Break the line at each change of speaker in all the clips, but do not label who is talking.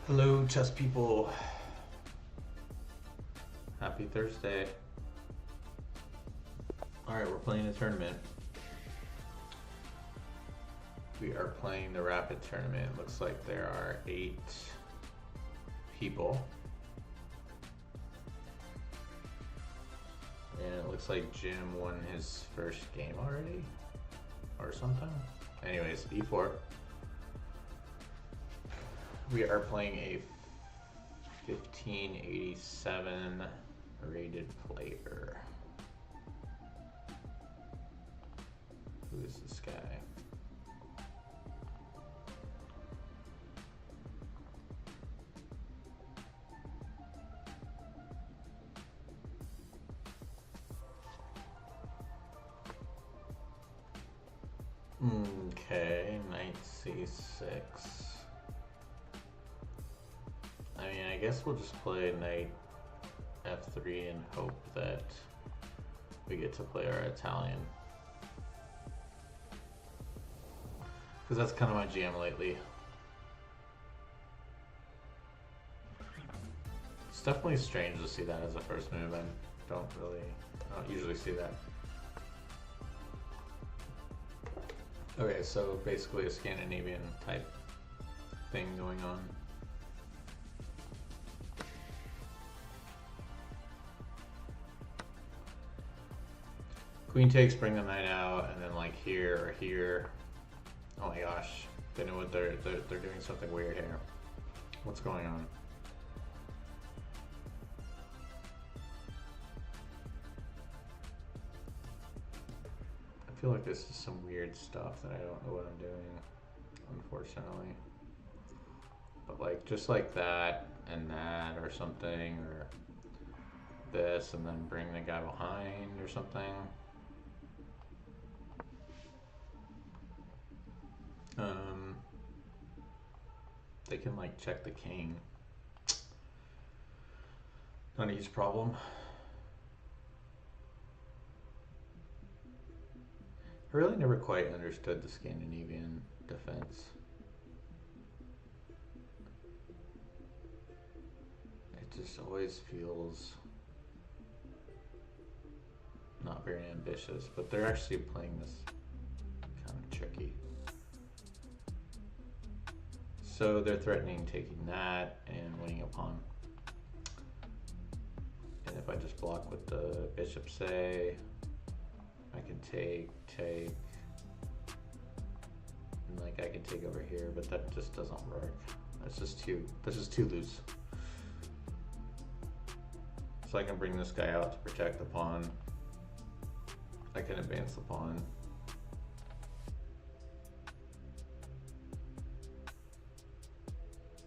Hello, chess people. Happy Thursday. Alright, we're playing a tournament. We are playing the Rapid Tournament. Looks like there are 8 people. And it looks like Jim won his first game already. Or something. Anyways, E4. We are playing a 1587 rated player. Who is this guy? Okay, knight c6. I mean, I guess we'll just play knight f3 and hope that we get to play our Italian. Because that's kind of my jam lately. It's definitely strange to see that as a first move. I don't usually see that. Okay, so basically a Scandinavian type thing going on. Queen takes, bring the knight out, and then like here or here. Oh my gosh, they know what they're doing something weird here. What's going on? I feel like this is some weird stuff that I don't know what I'm doing, unfortunately. But like just like that and that or something, or this and then bring the guy behind or something. They can like check the king. Not a huge problem. I really never quite understood the Scandinavian defense. It just always feels not very ambitious, but they're actually playing this kind of tricky. So they're threatening taking that and winning a pawn. And if I just block with the bishop, say, I can take, and like I can take over here, but that just doesn't work. That's just too loose. So I can bring this guy out to protect the pawn. I can advance the pawn.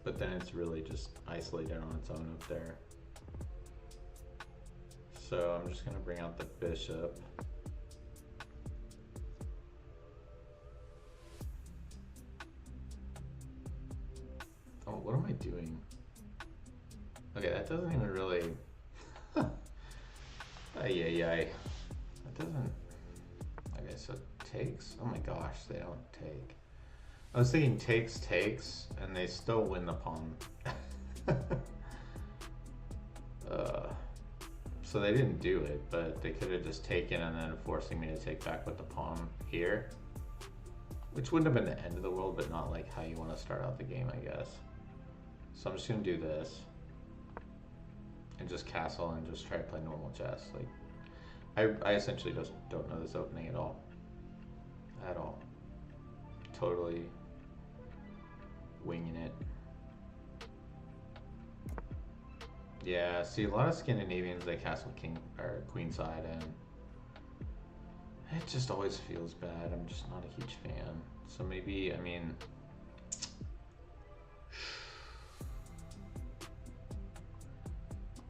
But then it's really just isolated on its own up there. So I'm just gonna bring out the bishop. Oh, what am I doing? Okay, that doesn't even really... Ay. That doesn't... Okay, so takes? Oh my gosh, they don't take. I was thinking takes, and they still win the pawn. So they didn't do it, but they could have just taken and then forcing me to take back with the pawn here. Which wouldn't have been the end of the world, but not like how you want to start out the game, I guess. So I'm just gonna do this. And just castle and just try to play normal chess. Like, I essentially just don't know this opening at all. At all. Totally winging it. Yeah, see, a lot of Scandinavians, they castle king or queen side, and it just always feels bad. I'm just not a huge fan. So maybe, I mean,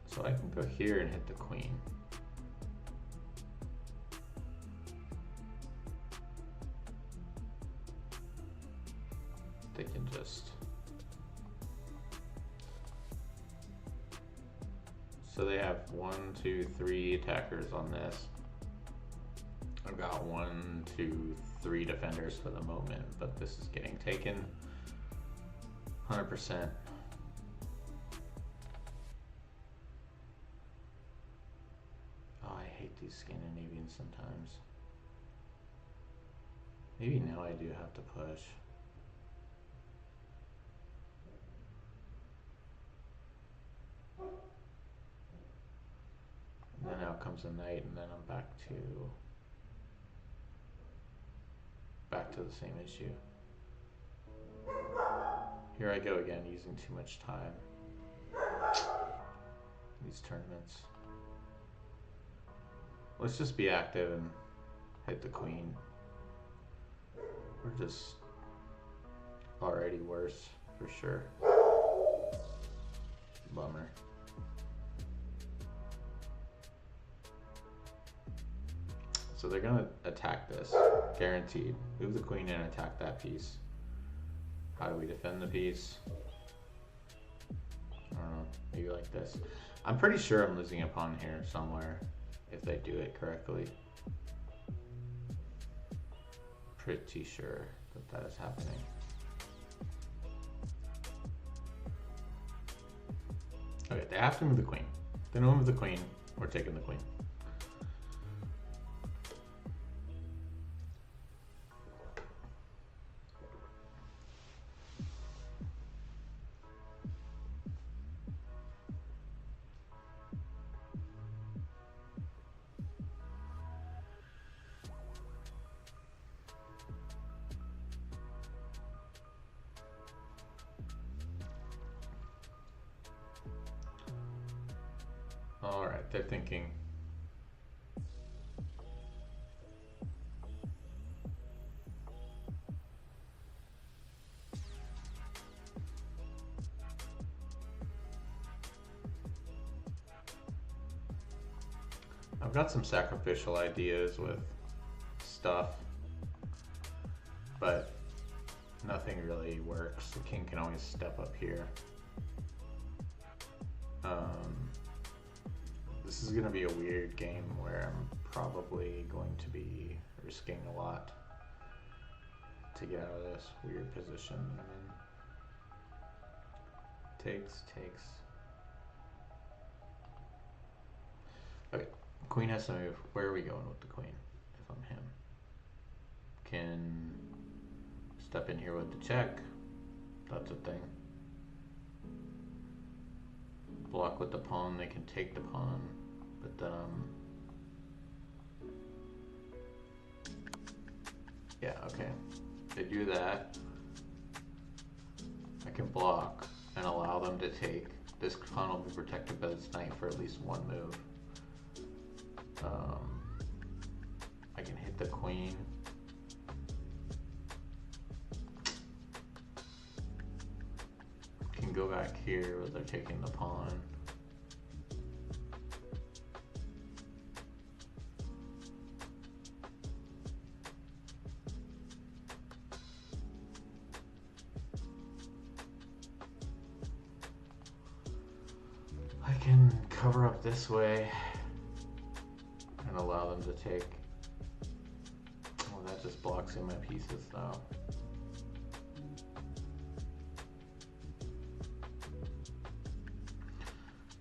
so I can go here and hit the queen. They can just... So they have 1, 2, 3 attackers on this. I've got 1, 2, 3 defenders for the moment, but this is getting taken 100%. hate these Scandinavians sometimes. Maybe now I do have to push. And then out comes a knight, and then I'm back to the same issue. Here I go again, using too much time. These tournaments. Let's just be active and hit the queen. We're just already worse, for sure. Bummer. So they're gonna attack this, guaranteed. Move the queen and attack that piece. How do we defend the piece? I don't know, maybe like this. I'm pretty sure I'm losing a pawn here somewhere, if they do it correctly. Pretty sure that is happening. Okay, they have to move the queen. If they don't move the queen, we're taking the queen. All right, they're thinking. I've got some sacrificial ideas with stuff, but nothing really works. The king can always step up here. This is gonna be a weird game where I'm probably going to be risking a lot to get out of this weird position I'm in. Takes. Okay, queen has to move. Where are we going with the queen if I'm him? Can step in here with the check. That's a thing. Block with the pawn, they can take the pawn, but yeah, okay. They do that. I can block and allow them to take. This pawn will be protected by this knight for at least one move. I can hit the queen. Can go back here where they're taking the pawn. I can cover up this way and allow them to take. Well, that just blocks in my pieces though.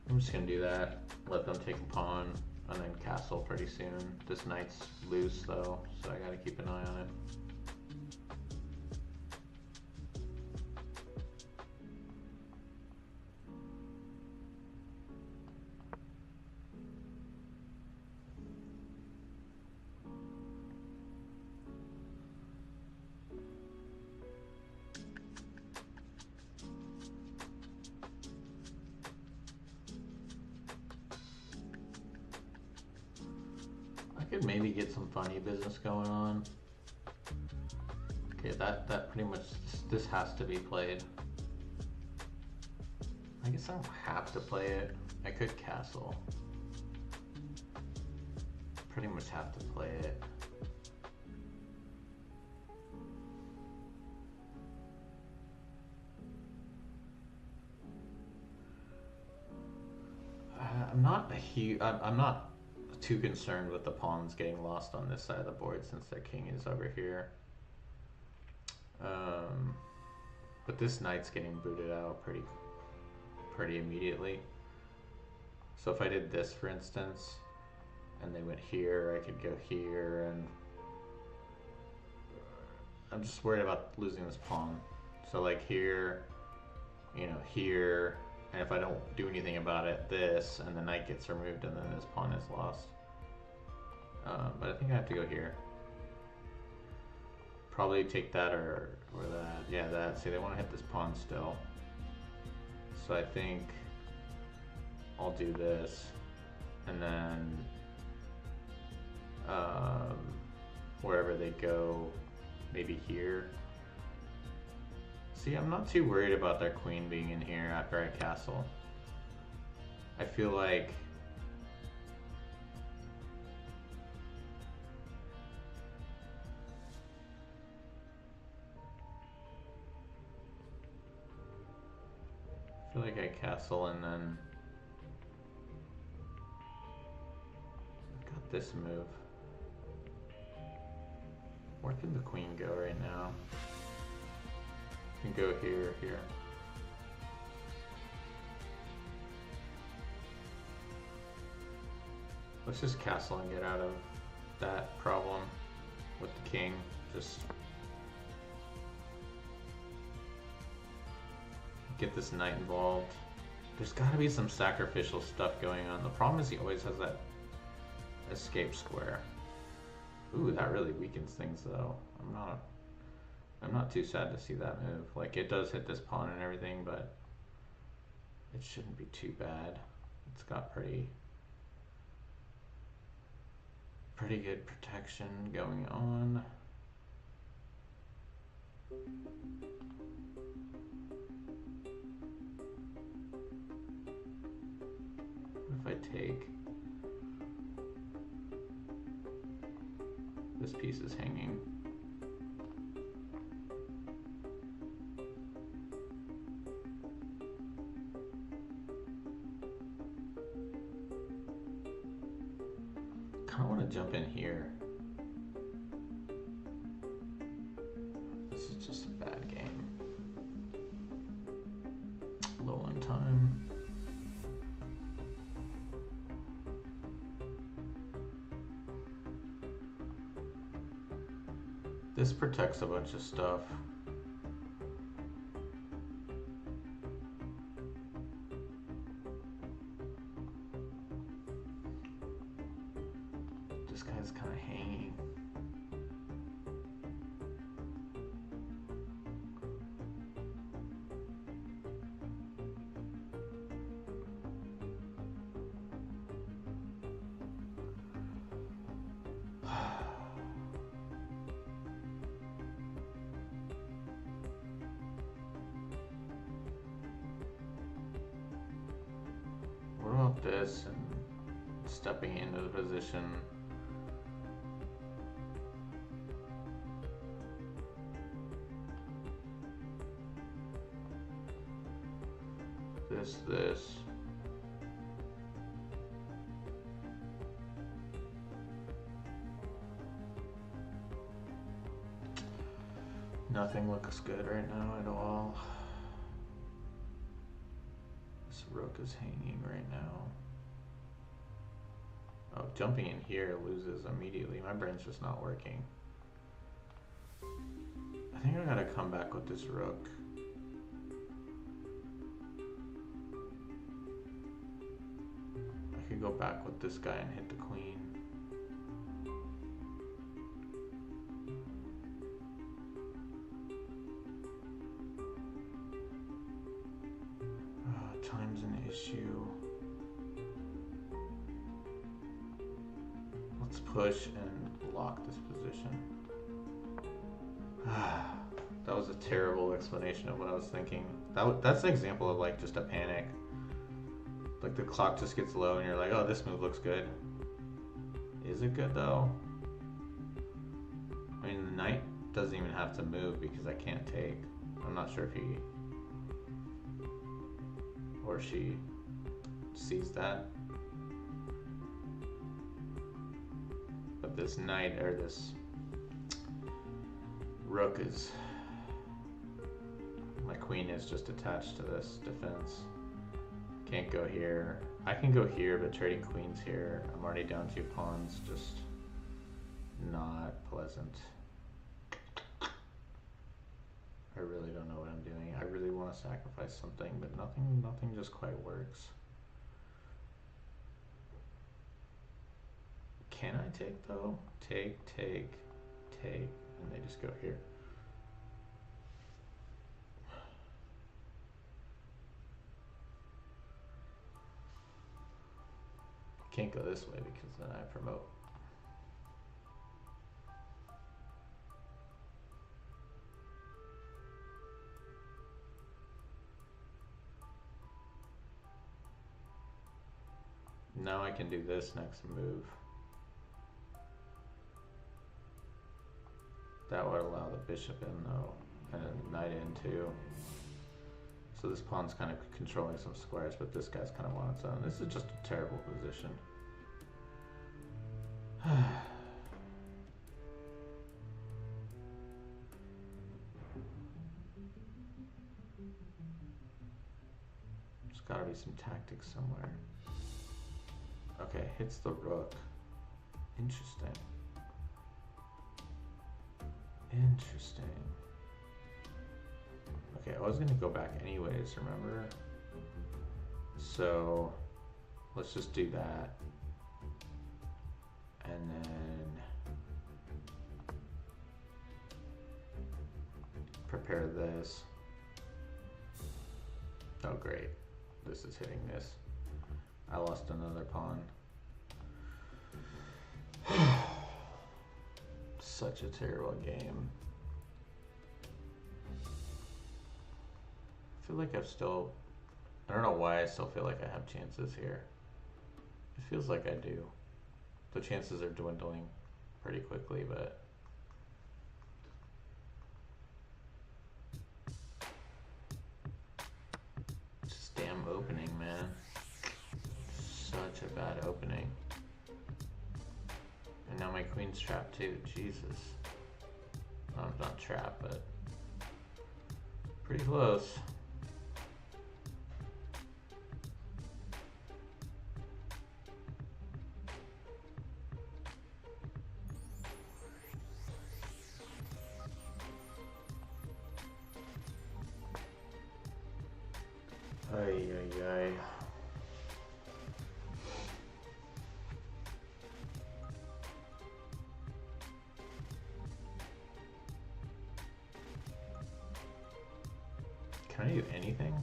I'm just gonna do that, let them take a pawn, and then castle pretty soon. This knight's loose though, so I gotta keep an eye on it. Could maybe get some funny business going on. Okay, that pretty much, this has to be played. I guess I don't have to play it. I could castle. Pretty much have to play it. I'm not too concerned with the pawns getting lost on this side of the board since their king is over here. But this knight's getting booted out pretty immediately. So if I did this, for instance, and they went here, I could go here, and I'm just worried about losing this pawn. So like here, you know, here, and if I don't do anything about it, this, and the knight gets removed, and then this pawn is lost. But I think I have to go here. Probably take that or that. Yeah, that. See, they want to hit this pawn still. So I think I'll do this, and then wherever they go, maybe here. See, I'm not too worried about their queen being in here after I castle. I feel like I castle and then got this move. Where can the queen go right now? Can go here, here. Let's just castle and get out of that problem with the king. Just get this knight involved. There's gotta be some sacrificial stuff going on. The problem is he always has that escape square. Ooh, that really weakens things though. I'm not too sad to see that move. Like, it does hit this pawn and everything, but it shouldn't be too bad. It's got pretty good protection going on. If I take, this piece is hanging. I want to jump in here. This is just a bad game. Low on time. This protects a bunch of stuff. This guy's kind of hanging. What about this and stepping into the position? This. Nothing looks good right now at all. This rook is hanging right now. Oh, jumping in here loses immediately. My brain's just not working. I think I gotta come back with this rook. I could go back with this guy and hit the queen. Time's an issue. Let's push and lock this position. That was a terrible explanation of what I was thinking. That's an example of like just a panic. Like the clock just gets low and you're like, oh, this move looks good. Is it good though? I mean, the knight doesn't even have to move because I can't take. I'm not sure if he or she sees that. But this knight or this rook is, my queen is just attached to this defense. Can't go here. I can go here, but trading queens here, I'm already down 2 pawns, just not pleasant. I really don't know what I'm doing. I really want to sacrifice something, but nothing just quite works. Can I take though? Take, and they just go here. Can't go this way because then I promote. Now I can do this next move. That would allow the bishop in though, and a knight in too. So this pawn's kind of controlling some squares, but this guy's kind of on its own. This is just a terrible position. There's gotta be some tactics somewhere. Okay, hits the rook. Interesting. Interesting. Okay, I was gonna go back anyways, remember? So let's just do that. And then prepare this. Oh great, this is hitting this. I lost another pawn. Such a terrible game. I feel like I don't know why I still feel like I have chances here. It feels like I do. The chances are dwindling pretty quickly, but just damn opening, man. Such a bad opening. And now my queen's trapped too, Jesus. No, I'm not trapped, but pretty close. Ay, ay, ay. Can I do anything?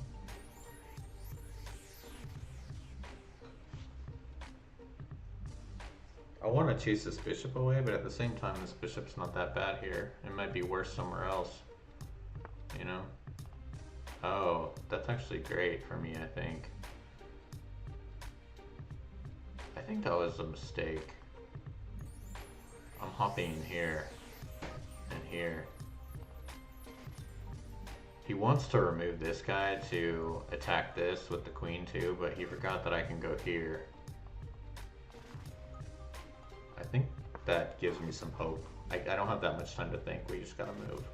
I want to chase this bishop away, but at the same time, this bishop's not that bad here. It might be worse somewhere else, you know? Oh, that's actually great for me, I think. I think that was a mistake. I'm hopping in here and here. He wants to remove this guy to attack this with the queen too, but he forgot that I can go here. I think that gives me some hope. I don't have that much time to think, we just gotta move.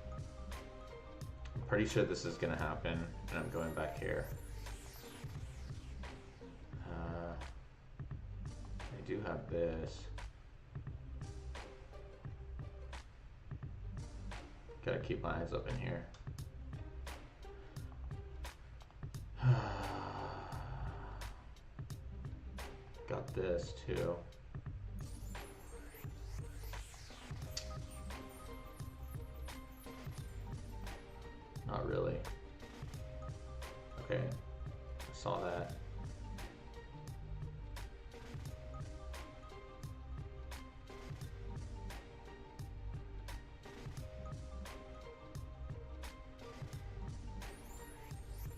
I'm pretty sure this is gonna happen, and I'm going back here. I do have this. Gotta keep my eyes open here. Got this too. Not really. Okay, I saw that.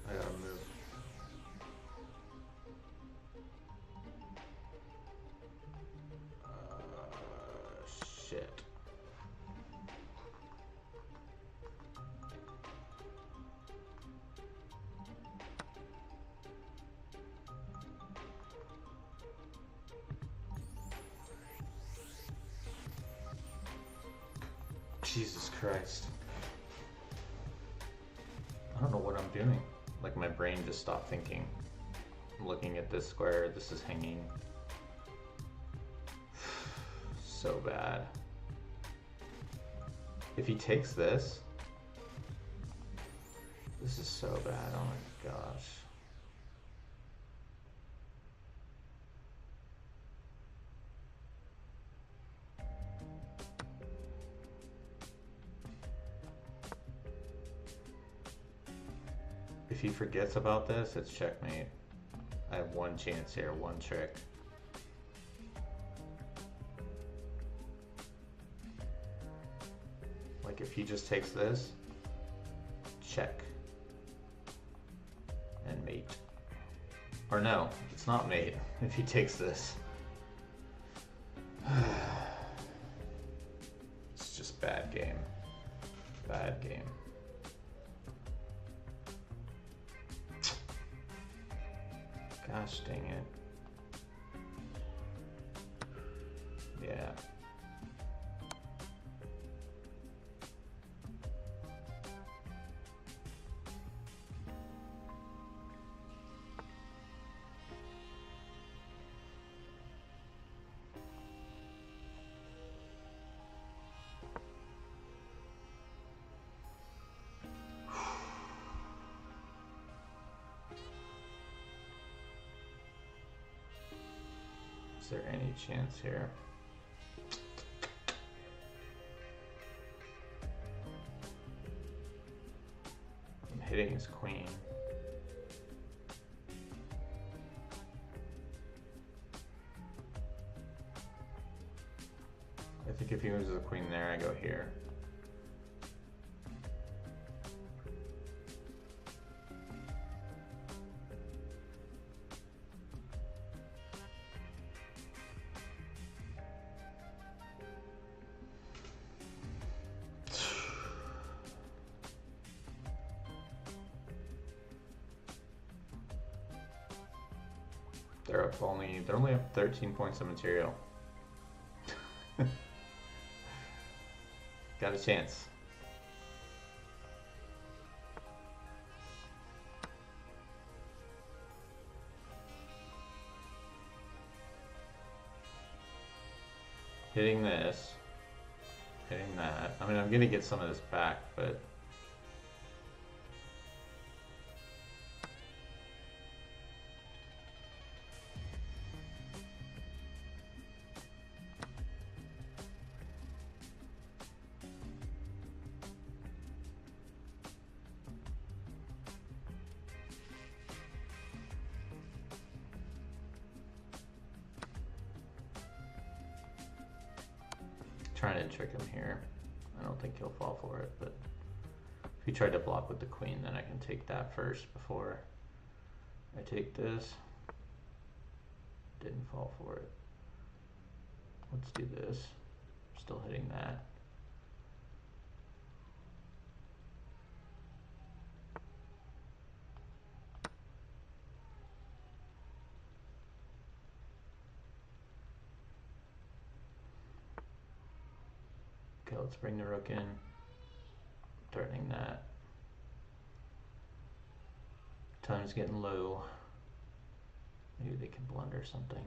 I gotta move. Shit. Jesus Christ. I don't know what I'm doing. Like my brain just stopped thinking. looking at this square. This is hanging. So bad. If he takes this, this is so bad. Oh my gosh. If he forgets about this, it's checkmate. I have one chance here, one trick. Like if he just takes this, check. And mate. Or no, it's not mate if he takes this. It's just bad game. Bad game. Gosh dang it. Yeah. Is there any chance here? I'm hitting his queen. I think if he moves the queen there, I go here. They're only up 13 points of material. Got a chance. Hitting this, hitting that. I mean, I'm gonna get some of this back, but trying to trick him here. I don't think he'll fall for it, but if he tried to block with the queen, then I can take that first before I take this. Didn't fall for it. Let's do this. Still hitting that. Okay, let's bring the rook in. Threatening that. Time's getting low. Maybe they can blunder something.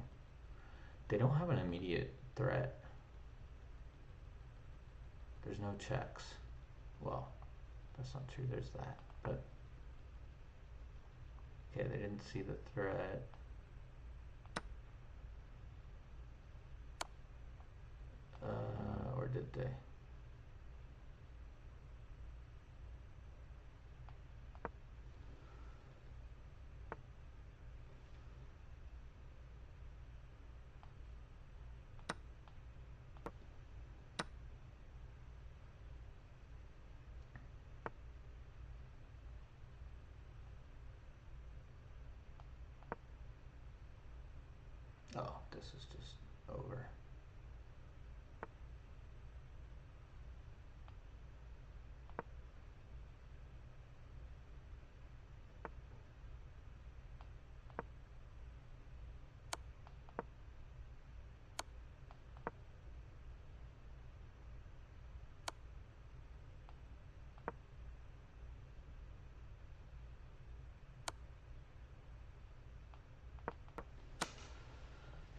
They don't have an immediate threat. There's no checks. Well, that's not true, there's that, but okay, they didn't see the threat. Or did they? Oh, this is just over.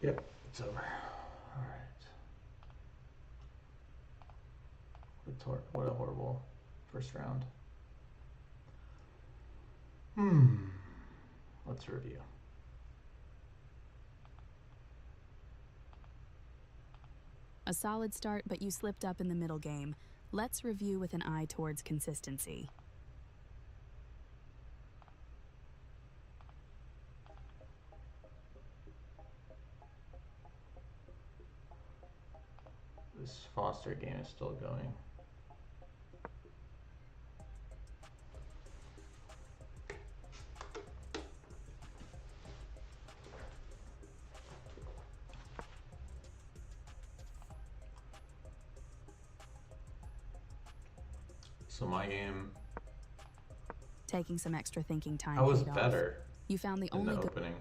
Yep, it's over. Alright. What a horrible first round. Let's review.
A solid start, but you slipped up in the middle game. Let's review with an eye towards consistency.
This Foster game is still going. So my game,
Taking some extra thinking time.
I was
paid off.
better
You found the
in
only
the opening.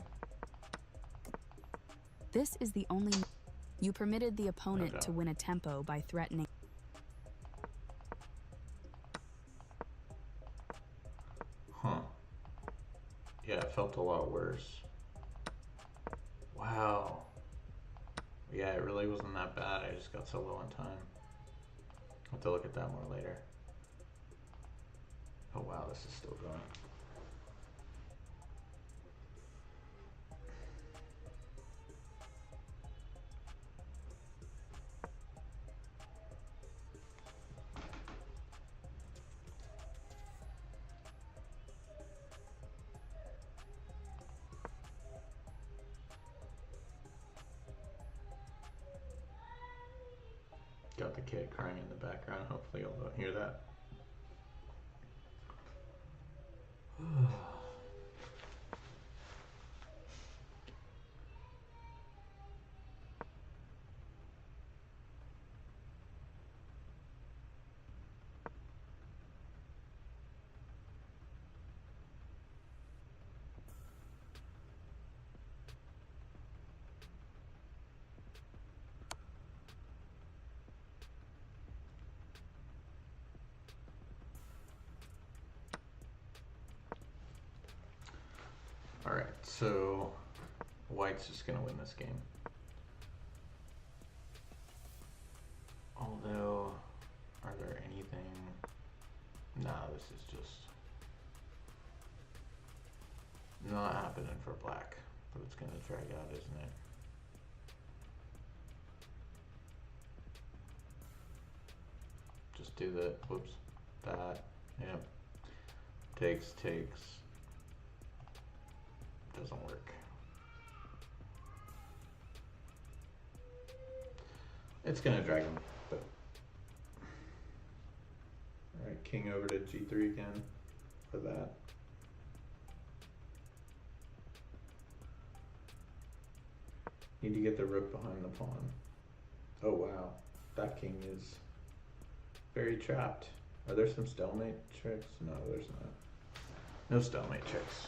This is the only. You permitted the opponent
Okay.
to win a tempo by threatening.
Huh. Yeah, it felt a lot worse. Wow. Yeah, it really wasn't that bad. I just got so low on time. I'll have to look at that more later. Oh wow, this is still going. Got the kid crying in the background. Hopefully y'all don't hear that. Alright, so White's just gonna win this game. Although, are there anything? Nah, this is just not happening for Black, but it's gonna drag out, isn't it? Just do the, whoops, that, yep. Takes, doesn't work. It's gonna drag him, but. Alright, king over to g3 again for that. Need to get the rook behind the pawn. Oh wow, that king is very trapped. Are there some stalemate tricks? No, there's not. No stalemate tricks.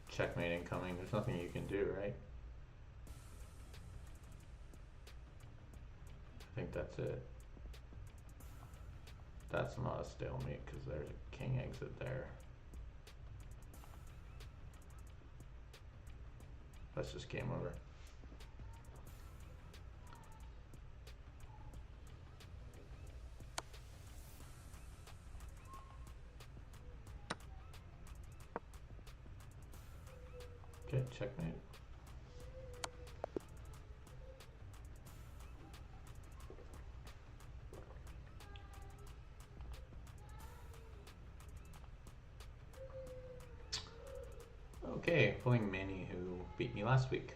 Checkmate incoming. There's nothing you can do, right? I think that's it. That's not a stalemate because there's a king exit there. That's just game over. Okay, checkmate. Okay, pulling Manny, who beat me last week.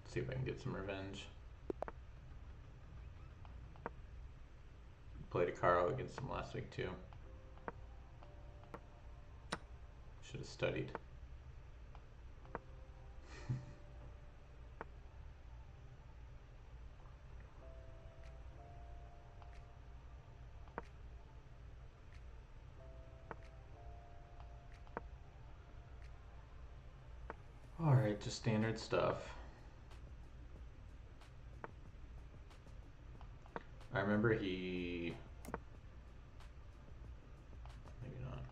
Let's see if I can get some revenge. Played a Caro against him last week too. Should have studied. just standard stuff. I remember he... Maybe not.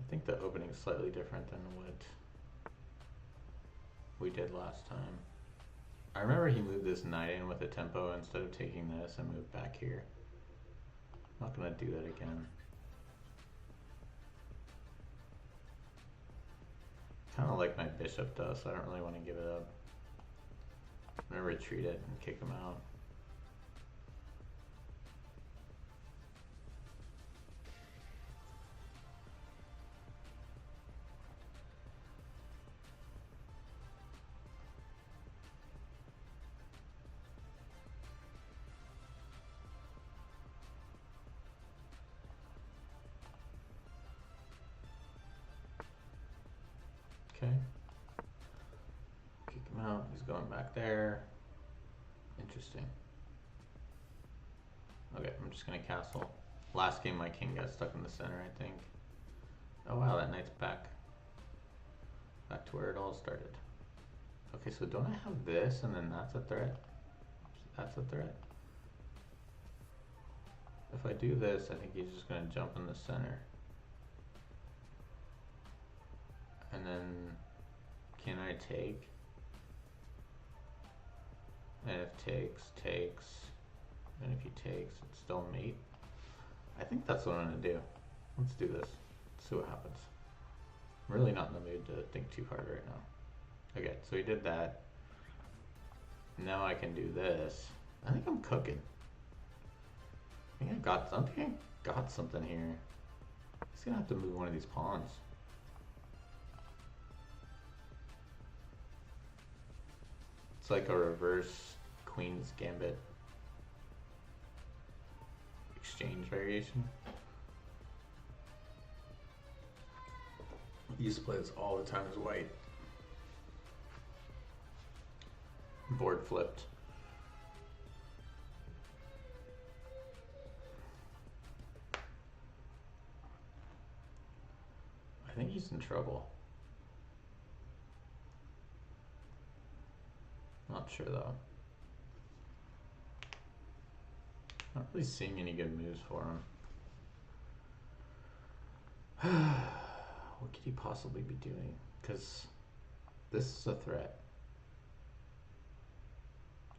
I think the opening is slightly different than what we did last time. I remember he moved this knight in with a tempo instead of taking this and moved back here. I'm not gonna do that again. Kind of like my bishop does, so I don't really want to give it up. I'm gonna retreat it and kick him out. Okay. Kick him out. He's going back there. Interesting. Okay, I'm just gonna castle. Last game my king got stuck in the center, I think. Oh wow, that knight's back. Back to where it all started. Okay, so don't I have this and then that's a threat? That's a threat. If I do this, I think he's just gonna jump in the center. And then, can I take? And if takes, takes. And if he takes, it's still mate. I think that's what I'm gonna do. Let's do this. Let's see what happens. I'm really not in the mood to think too hard right now. Okay, so he did that. Now I can do this. I think I'm cooking. I think I got something here. He's gonna have to move one of these pawns. It's like a reverse Queen's Gambit exchange variation. I used to play this all the time as white. Board flipped. I think he's in trouble. Not sure though. Not really seeing any good moves for him. What could he possibly be doing? Because this is a threat.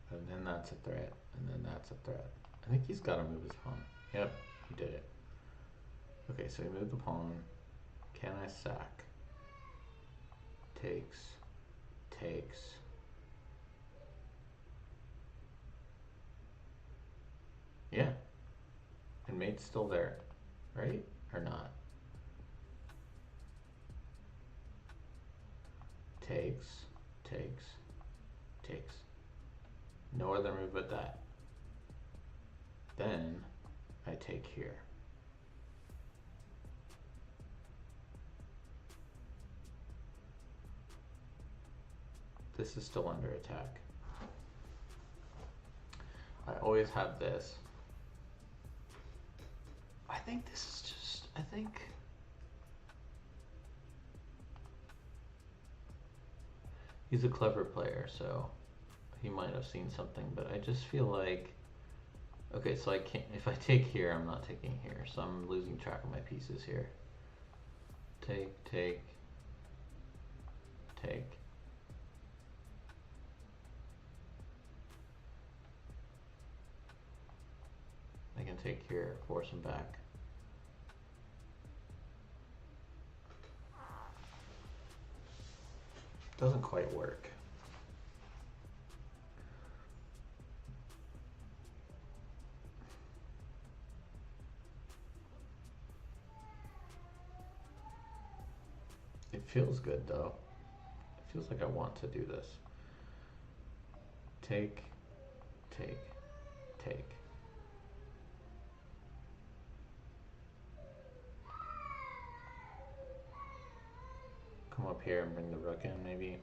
And then that's a threat. And then that's a threat. I think he's got to move his pawn. Yep, he did it. Okay, so he moved the pawn. Can I sack? Takes. Takes. Yeah. And mate's still there, right? Or not? Takes, takes, takes. No other move but that. Then I take here. This is still under attack. I always have this. I think this is just, I think he's a clever player, so he might have seen something, but I just feel like, okay, so I can't, if I take here, I'm not taking here, so I'm losing track of my pieces here. Take, take, take. I can take here, force him back. Doesn't quite work. It feels good though. It feels like I want to do this. Take, take, take. Come up here and bring the rook in, maybe.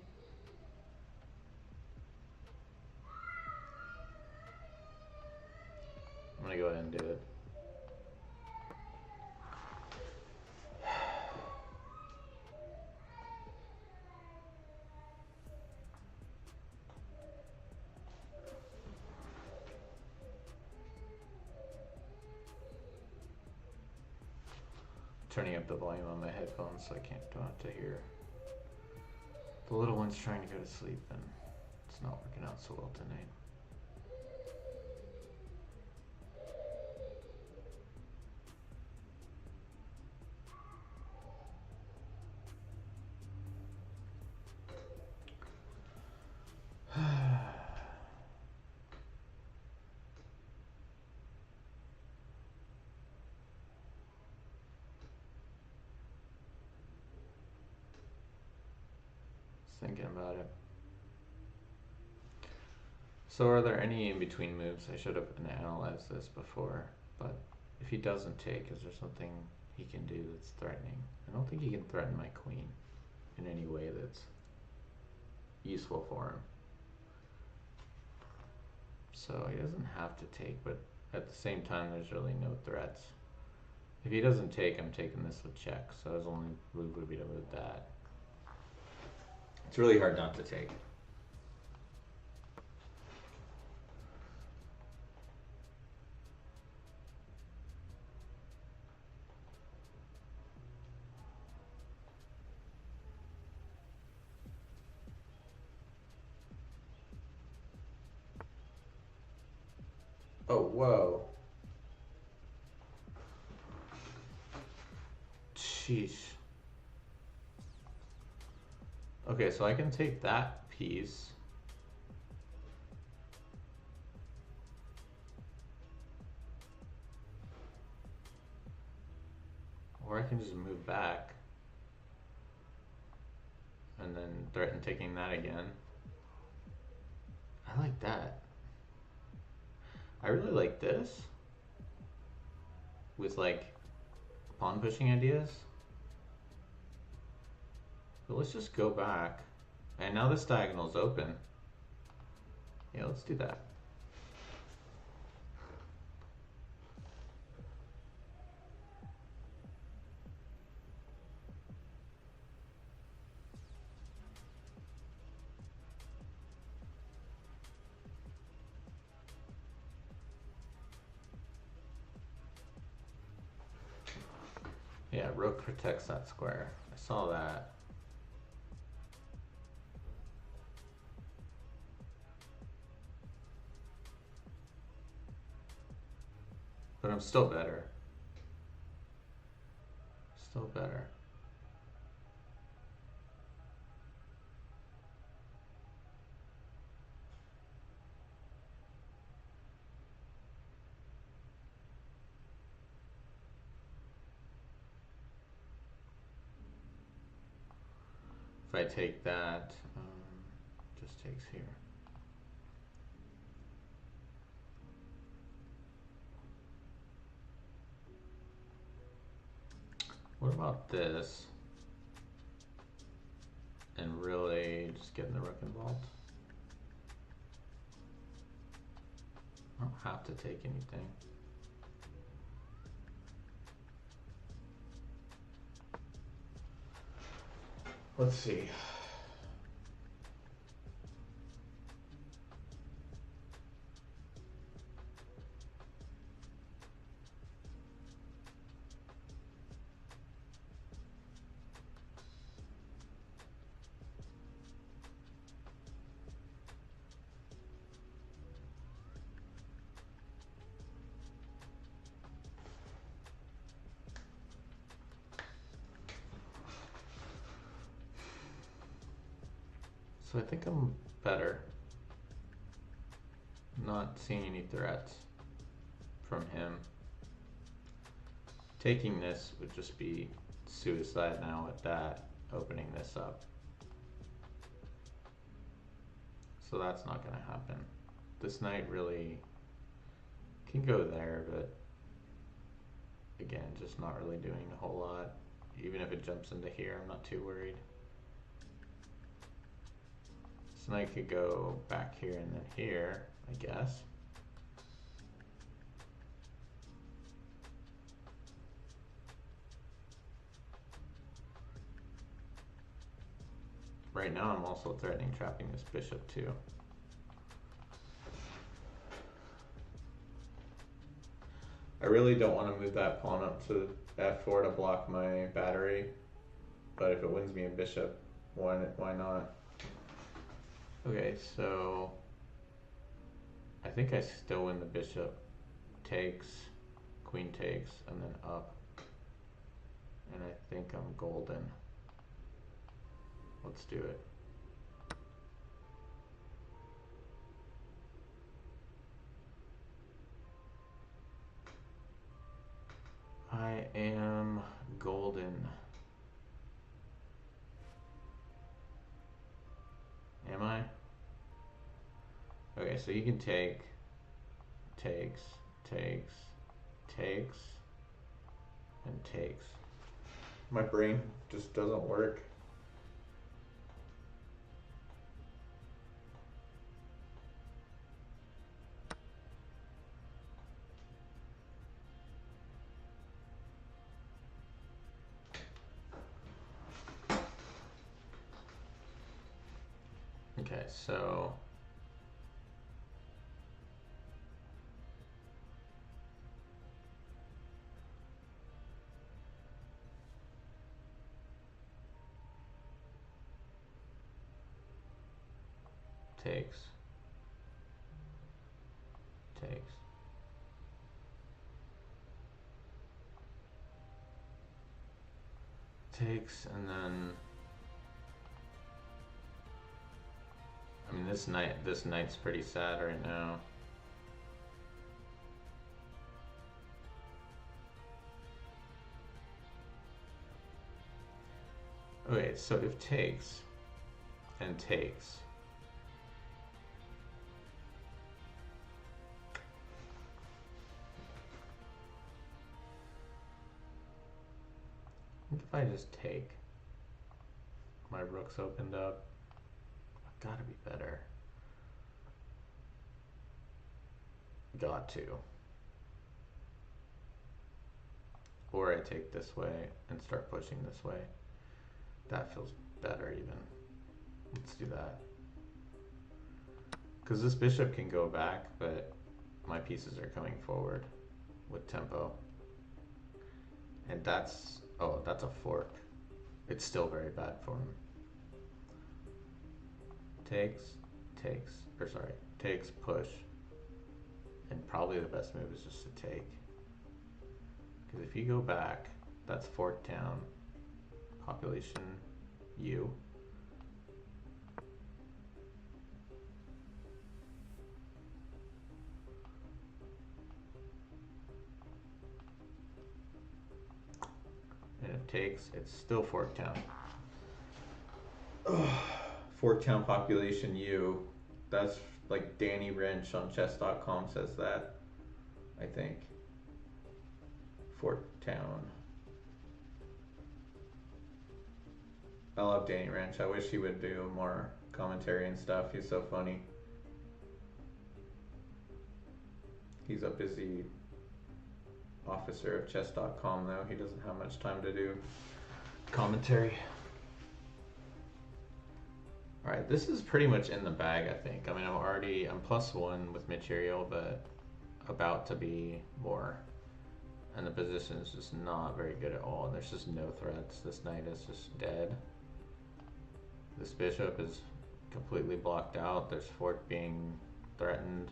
I'm gonna go ahead and do it. turning up the volume on my headphones so I don't have to hear the little one's trying to go to sleep, and it's not working out so well tonight. Thinking about it. So are there any in-between moves? I should have analyzed this before, but if he doesn't take, is there something he can do that's threatening? I don't think he can threaten my queen in any way that's useful for him. So he doesn't have to take, but at the same time there's really no threats. If he doesn't take, I'm taking this with check, so his only move would be to move that. It's really hard not to take. Oh, whoa. Sheesh. Okay, so I can take that piece. Or I can just move back and then threaten taking that again. I like that. I really like this with like pawn pushing ideas. But let's just go back. And now this diagonal's open. Yeah, let's do that. Yeah, rook protects that square. I saw that. But I'm still better. Still better. If I take that, just takes here. What about this? And really just getting the rook involved. I don't have to take anything. Let's see. So I think I'm better. Not seeing any threats from him. Taking this would just be suicide now with that, opening this up. So that's not gonna happen. This knight really can go there, but again, just not really doing a whole lot. Even if it jumps into here, I'm not too worried. This knight could go back here and then here, I guess. Right now I'm also threatening trapping this bishop too. I really don't want to move that pawn up to f4 to block my battery, but if it wins me a bishop, why not? Okay, so I think I still win the bishop. Takes, queen takes, and then up. And I think I'm golden. Let's do it. I am golden. Am I? Okay, so you can take, takes, takes, takes, and takes. My brain just doesn't work. Okay, so takes, takes. Takes, and then I mean this knight's pretty sad right now. Okay, so if takes and takes, what if I just take? My rook's opened up. I've got to be better. Got to. Or I take this way and start pushing this way. That feels better even. Let's do that. Because this bishop can go back, but my pieces are coming forward with tempo. And that's, oh, that's a fork. It's still very bad for him. Takes, takes, or sorry, takes, push. And probably the best move is just to take. Because if you go back, that's fork down, population U. And it takes, it's still fork town. Fork town population U. That's like Danny Wrench on chess.com says that, I think. Fork town. I love Danny Wrench. I wish he would do more commentary and stuff. He's so funny. He's a busy officer of chess.com though. He doesn't have much time to do commentary. Alright, this is pretty much in the bag, I think. I mean, I'm +1 with material, but about to be more. And the position is just not very good at all. And there's just no threats. This knight is just dead. This bishop is completely blocked out. There's fork being threatened.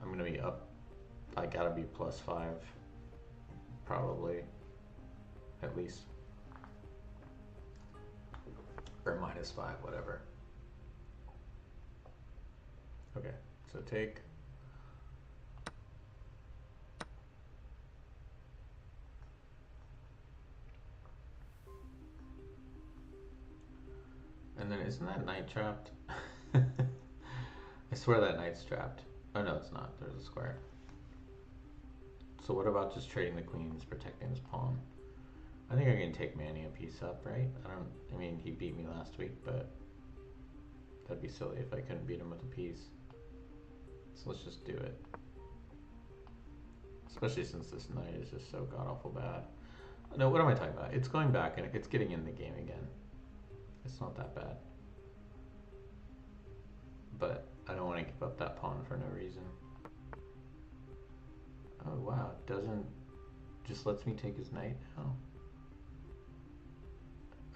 I'm gonna be up. I gotta be +5. Probably. At least. Or -5, whatever. Okay, so take. And then isn't that knight trapped? I swear that knight's trapped. Oh no, it's not. There's a square. So what about just trading the queens, protecting his pawn? I think I can take Manny a piece up, right? I mean, he beat me last week, but that'd be silly if I couldn't beat him with a piece. So let's just do it. Especially since this knight is just so god-awful bad. No, what am I talking about? It's going back and it's getting in the game again. It's not that bad. But I don't want to give up that pawn for no reason. Oh wow, it doesn't just lets me take his knight now.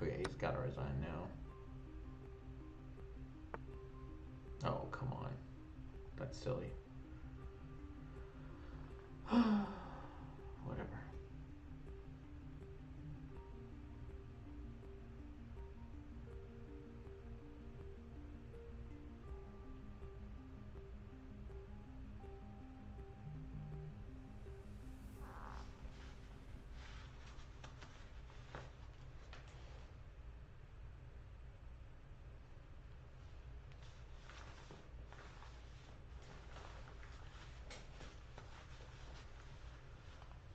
Okay, he's gotta resign now. Oh, come on. That's silly. Whatever.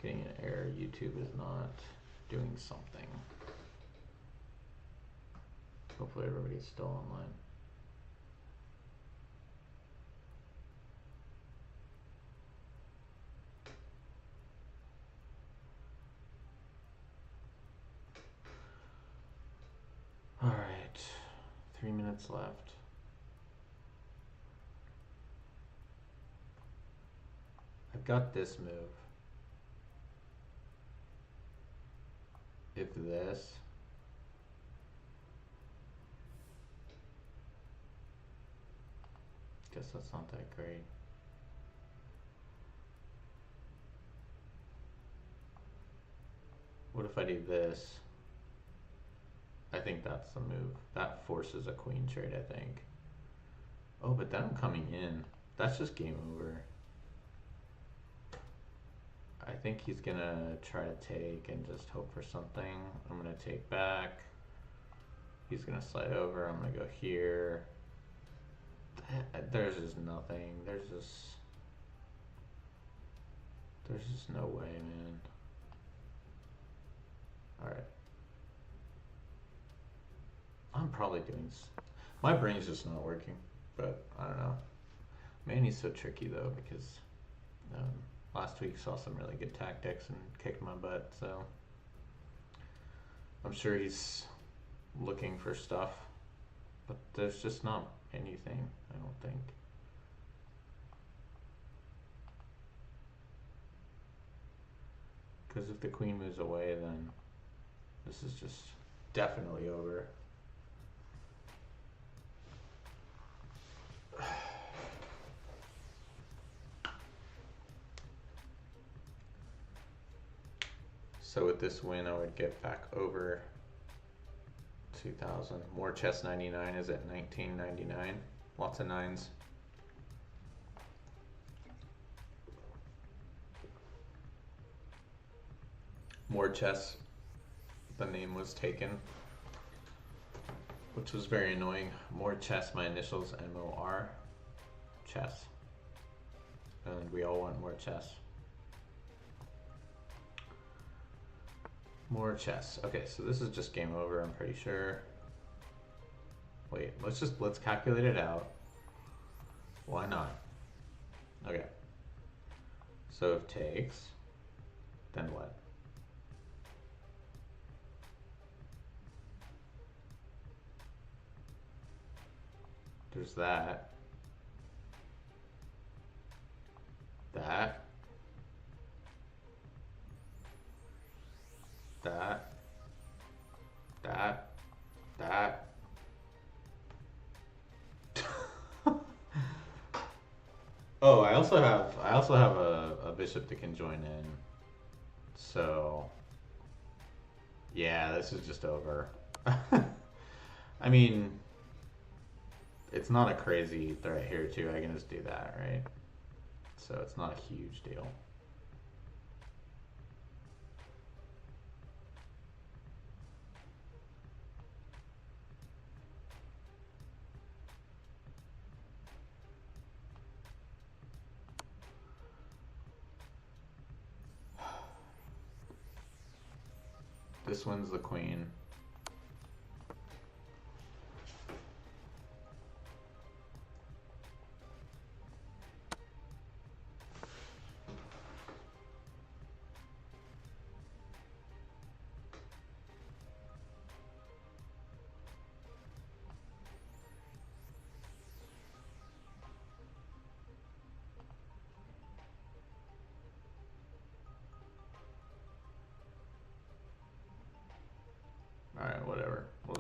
Getting an error, YouTube is not doing something. Hopefully everybody's still online. All right, 3 minutes left. I've got this move. If this, guess that's not that great. What if I do this? I think that's the move. That forces a queen trade, I think. Oh, but then I'm coming in. That's just game over. I think he's gonna try to take and just hope for something. I'm gonna take back. He's gonna slide over. I'm gonna go here. There's just nothing. There's just no way, man. All right. I'm probably doing. My brain's just not working, but I don't know. Man, he's so tricky though because last week saw some really good tactics and kicked my butt. So I'm sure he's looking for stuff, but there's just not anything. I don't think. Because if the queen moves away, then this is just definitely over. So with this win, I would get back over 2,000. More chess 99 is at 1999. Lots of nines. More chess. The name was taken, which was very annoying. More chess. My initials MOR. Chess. And we all want more chess. More chess. Okay, so this is just game over, I'm pretty sure. Wait, let's calculate it out. Why not? Okay. So if takes, then what? There's that. That. That. That. That. Oh, I also have a bishop that can join in. So yeah, this is just over. I mean, it's not a crazy threat here too. I can just do that, right? So it's not a huge deal. This one's the queen.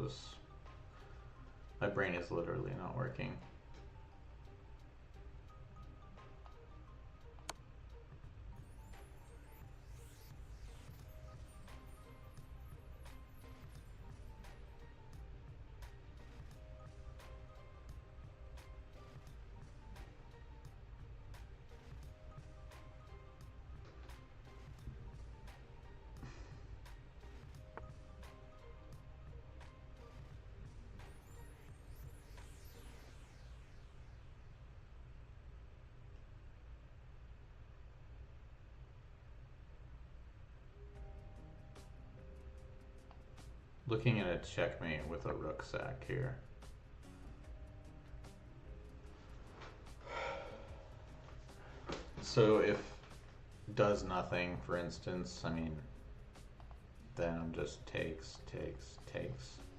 close. My brain is literally not working. Looking at a checkmate with a rook sack here. So if does nothing, for instance, I mean, then just takes.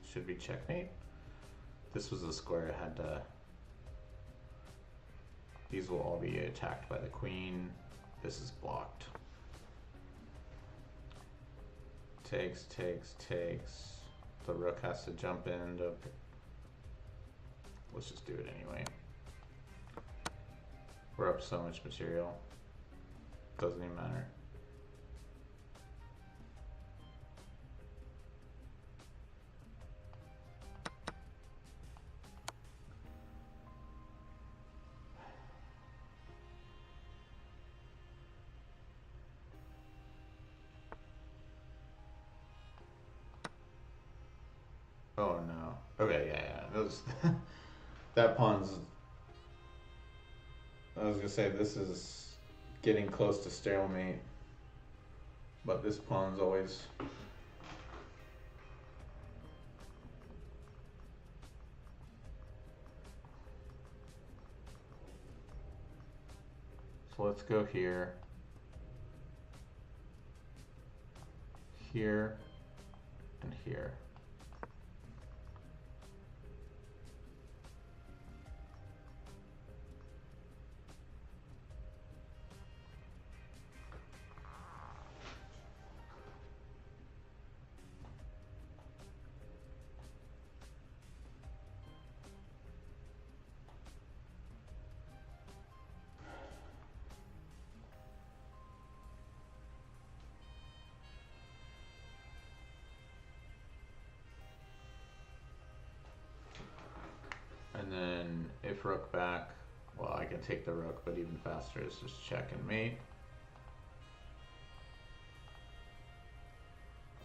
Should be checkmate. This was a square I had to. These will all be attacked by the queen. This is blocked. Takes. The rook has to jump in to. Let's just do it anyway. We're up so much material. Doesn't even matter. Oh no. Okay, yeah. Those that pawn's. I was gonna say this is getting close to stalemate, but this pawn's always. So let's go here, here, and here. And then if rook back, well, I can take the rook, but even faster is just check and mate.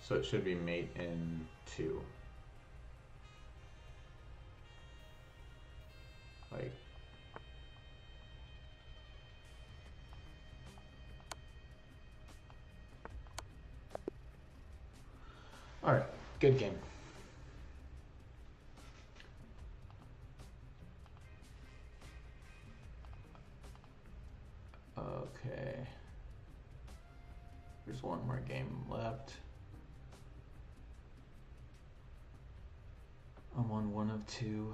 So it should be mate in 2. Like, all right, good game. Okay. There's one more game left. I'm on 1 of 2.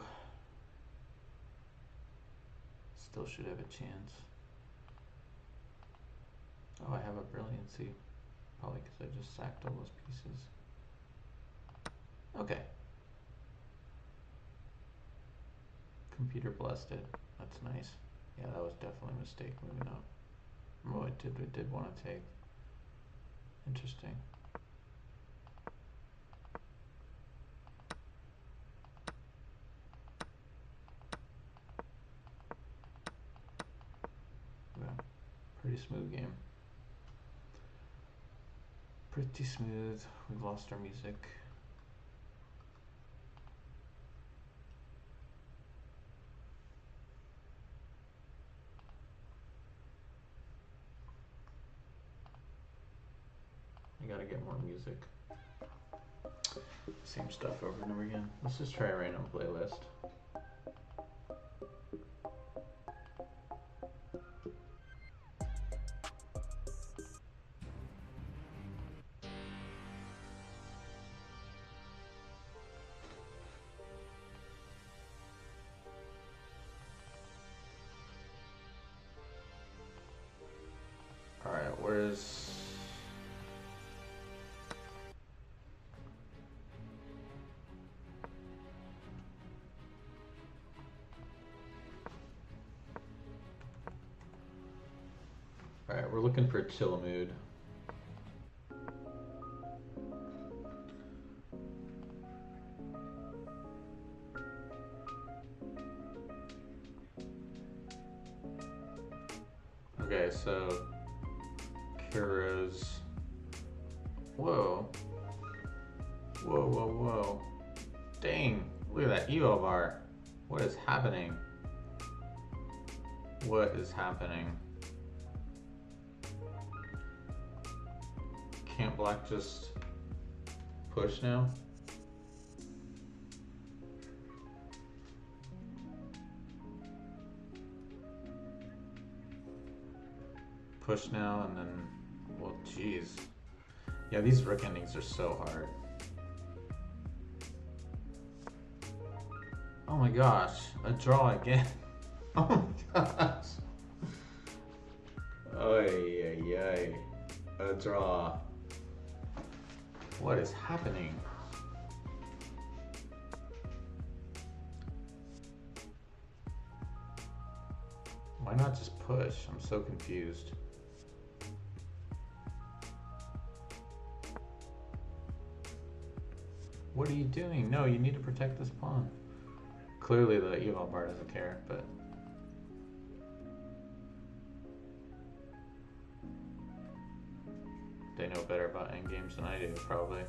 Still should have a chance. Oh, I have a brilliancy. Probably because I just sacked all those pieces. Okay. Computer blessed it. That's nice. Yeah, that was definitely a mistake moving up. Oh, it did want to take. Interesting. Yeah, pretty smooth game. Pretty smooth. We lost our music. I gotta get more music. Same stuff over and over again. Let's just try a random playlist. Alright, where's... Alright, we're looking for chill mood. Okay, so Kuro's. Whoa. Whoa, whoa, whoa. Dang, look at that EO bar. What is happening? What is happening? Can't black just push now? Push now and then, well, geez. Yeah, these rook endings are so hard. Oh my gosh, a draw again. Oh my gosh. Oy, oy, oy. A draw. What is happening? Why not just push? I'm so confused. What are you doing? No, you need to protect this pawn. Clearly the eval bar doesn't care, but... they know better about endgames than I do, probably.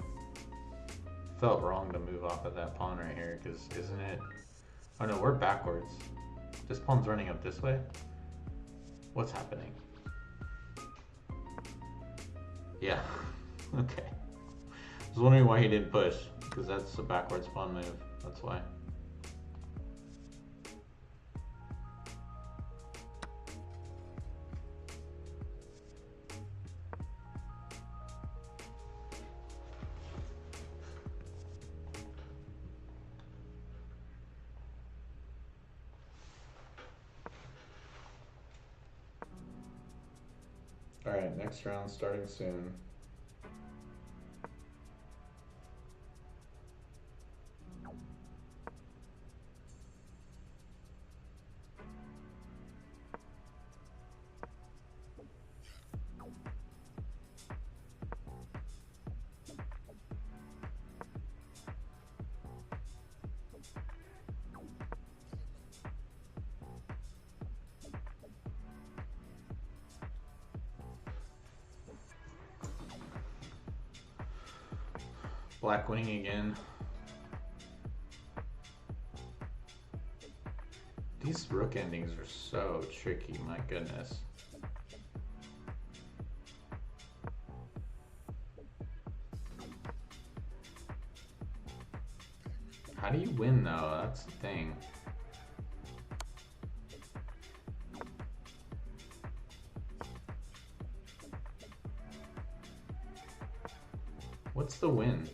Felt wrong to move off of that pawn right here, because isn't it... oh no, we're backwards. This pawn's running up this way? What's happening? Yeah, okay. I was wondering why he didn't push, because that's a backwards pawn move, that's why. Alright, next round starting soon. Black winning again. These rook endings are so tricky, my goodness. How do you win though? That's the thing. What's the win?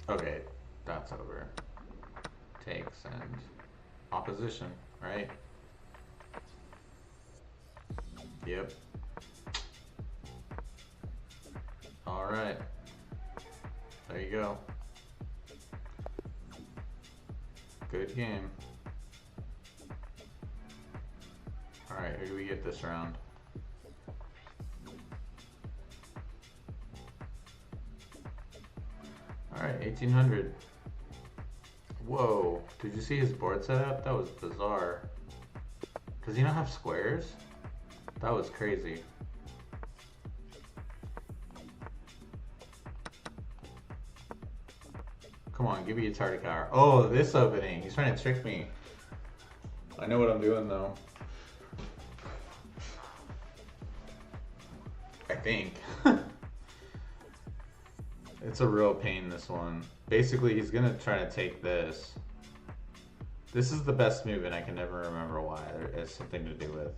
Okay, that's over. Takes and opposition, right? Yep. All right. There you go. Good game. All right, who do we get this round? Alright, 1800. Whoa, did you see his board setup? That was bizarre. Does he not have squares? That was crazy. Come on, give me a Tartacar. Oh, this opening. He's trying to trick me. I know what I'm doing though. I think. It's a real pain, this one. Basically, he's gonna try to take this. This is the best move, and I can never remember why. It has something to do with.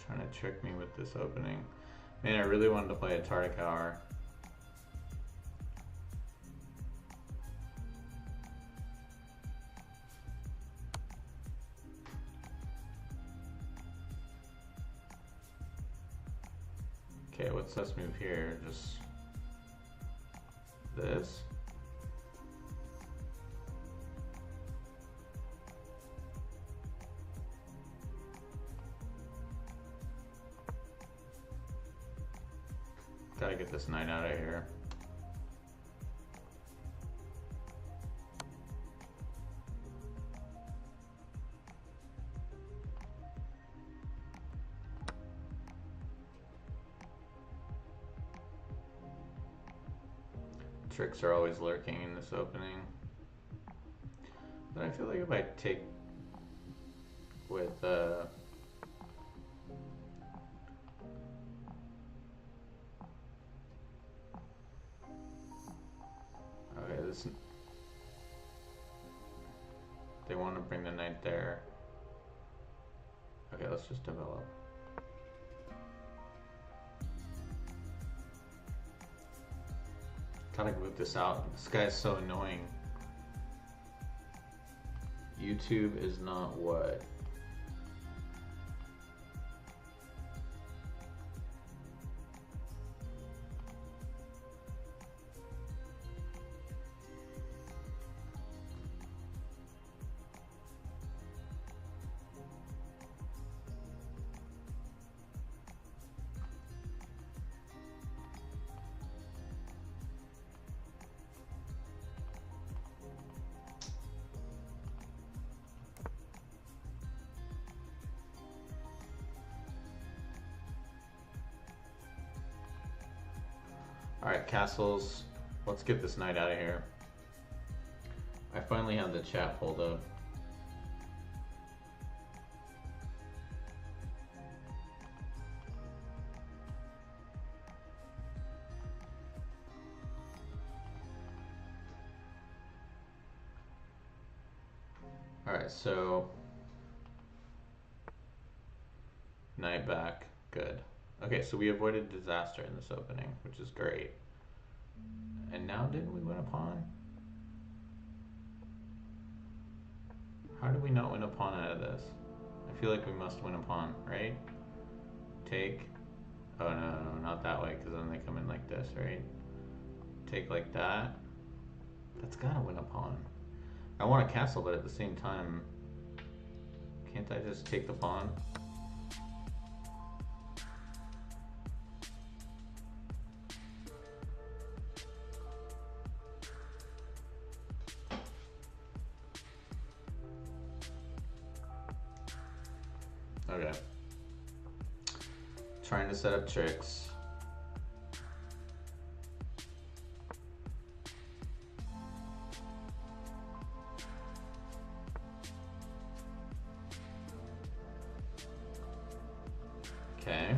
Trying to trick me with this opening. Man, I really wanted to play a Tardic Hour. Okay, what's this move here? Just this. Gotta get this knight out of here. Tricks are always lurking in this opening. But I feel like if I take with okay, this, they want to bring the knight there. Okay, let's just develop. Gotta move this out. This guy's so annoying. YouTube is not what? Alright, castles. Let's get this knight out of here. I finally have the chat pulled up. Alright, so knight back, good. Okay, so we avoided disaster in this opening, which is great. And now didn't we win a pawn? How do we not win a pawn out of this? I feel like we must win a pawn, right? Take. Oh no, not that way, because then they come in like this, right? Take like that. That's gotta win a pawn. I want a castle, but at the same time, can't I just take the pawn? Okay. Trying to set up tricks. Okay.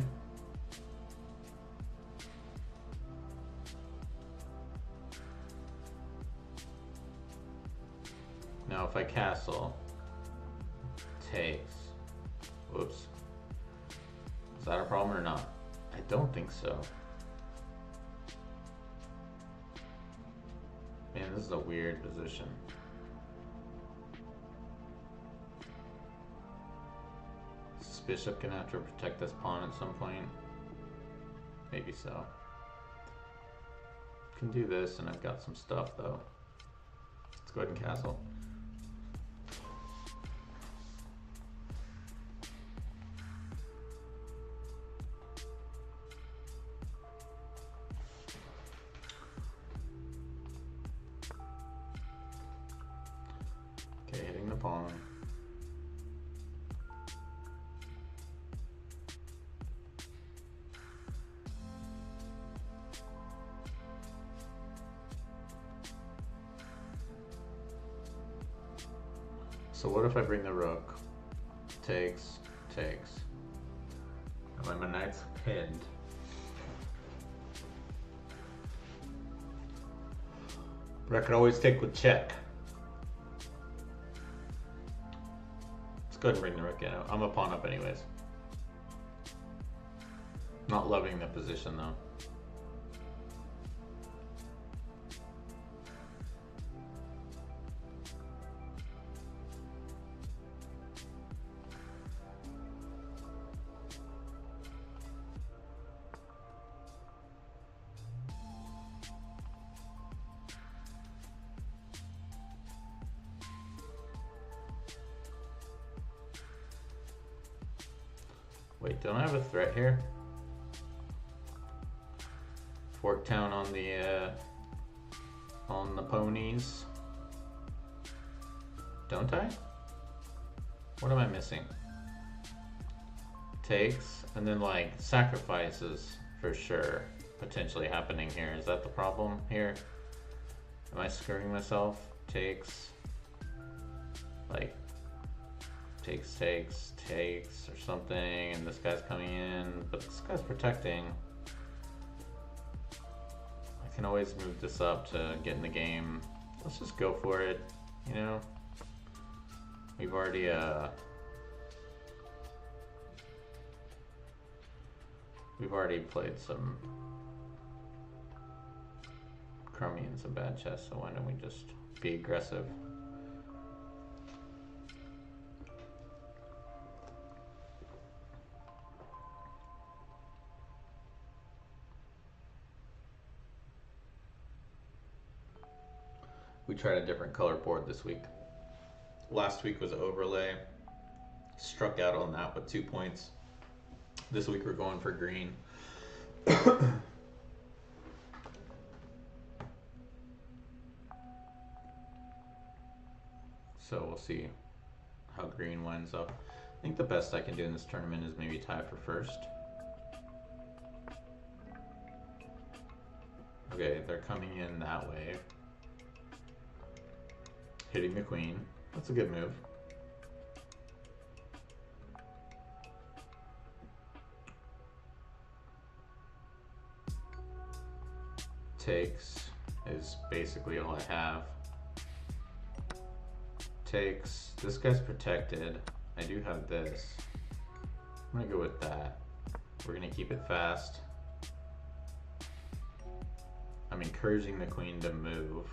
Now if I castle, takes. Whoops. Is that a problem or not? I don't think so. Man, this is a weird position. Is this bishop gonna have to protect this pawn at some point? Maybe so. Can do this, and I've got some stuff though. Let's go ahead and castle. Okay, hitting the pawn. So what if I bring the rook? Takes, takes. And my knight's pinned. But I could always take with check. Let's go ahead and bring the rook in. I'm a pawn up anyways. Not loving the position though. Wait, don't I have a threat here? Forktown on the ponies. Don't I? What am I missing? Takes, and then like sacrifices for sure potentially happening here. Is that the problem here? Am I screwing myself? Takes, like takes, takes, takes or something, and this guy's coming in, but this guy's protecting. I can always move this up to get in the game. Let's just go for it, you know? We've already played some crummy and some bad chess, so why don't we just be aggressive? We tried a different color board this week. Last week was overlay. Struck out on that with 2 points. This week we're going for green. So we'll see how green winds up. I think the best I can do in this tournament is maybe tie for first. Okay, they're coming in that way. Hitting the queen. That's a good move. Takes is basically all I have. Takes. This guy's protected. I do have this. I'm gonna go with that. We're gonna keep it fast. I'm encouraging the queen to move,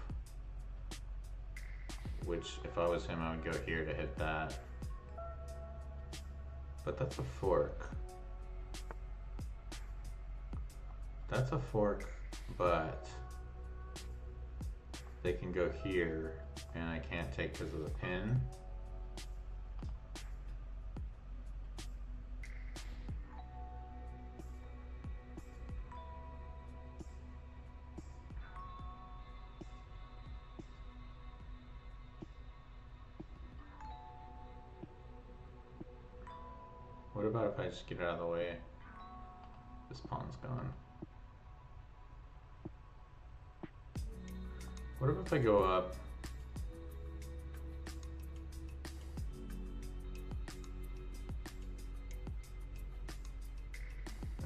which if I was him, I would go here to hit that. But that's a fork. That's a fork, but they can go here, and I can't take because of the pin. What about if I just get out of the way? This pawn's gone. What if I go up?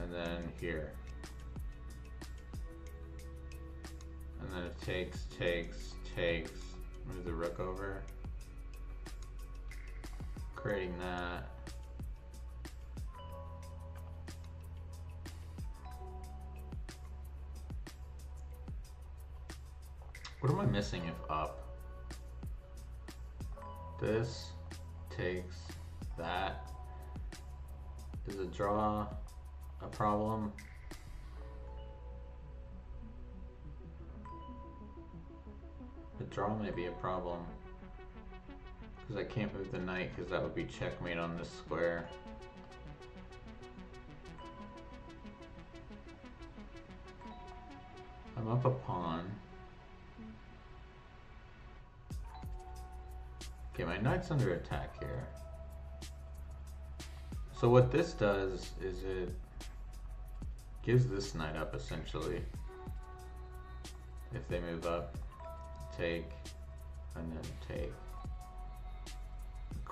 And then here. And then it takes, takes, takes. Move the rook over. Creating that. What am I missing if up? This takes that. Is a draw a problem? The draw may be a problem. Because I can't move the knight because that would be checkmate on this square. I'm up a pawn. Okay, my knight's under attack here. So what this does is it gives this knight up essentially. If they move up, take, and then take.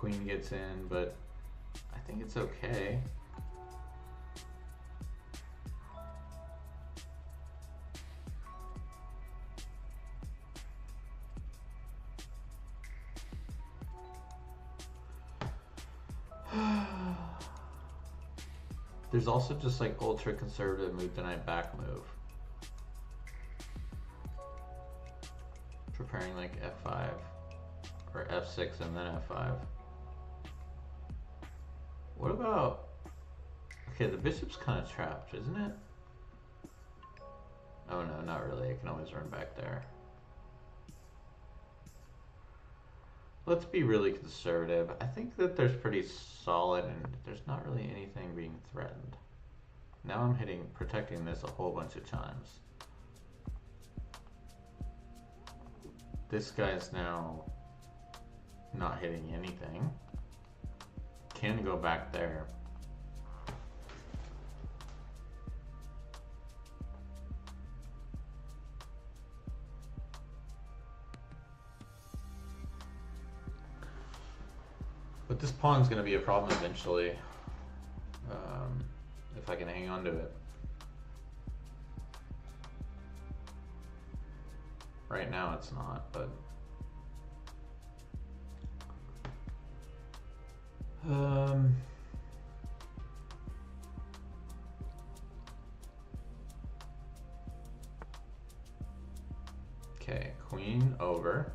Queen gets in, but I think it's okay. There's also just like ultra conservative move to knight back move. Preparing like f5 or f6 and then f5. What about, okay, the bishop's kind of trapped, isn't it? Oh no, not really. I can always run back there. Let's be really conservative. I think that there's pretty solid and there's not really anything being threatened. Now I'm protecting this a whole bunch of times. This guy's now not hitting anything. Can go back there. But this pawn's going to be a problem eventually, if I can hang on to it. Right now it's not, but okay, queen over.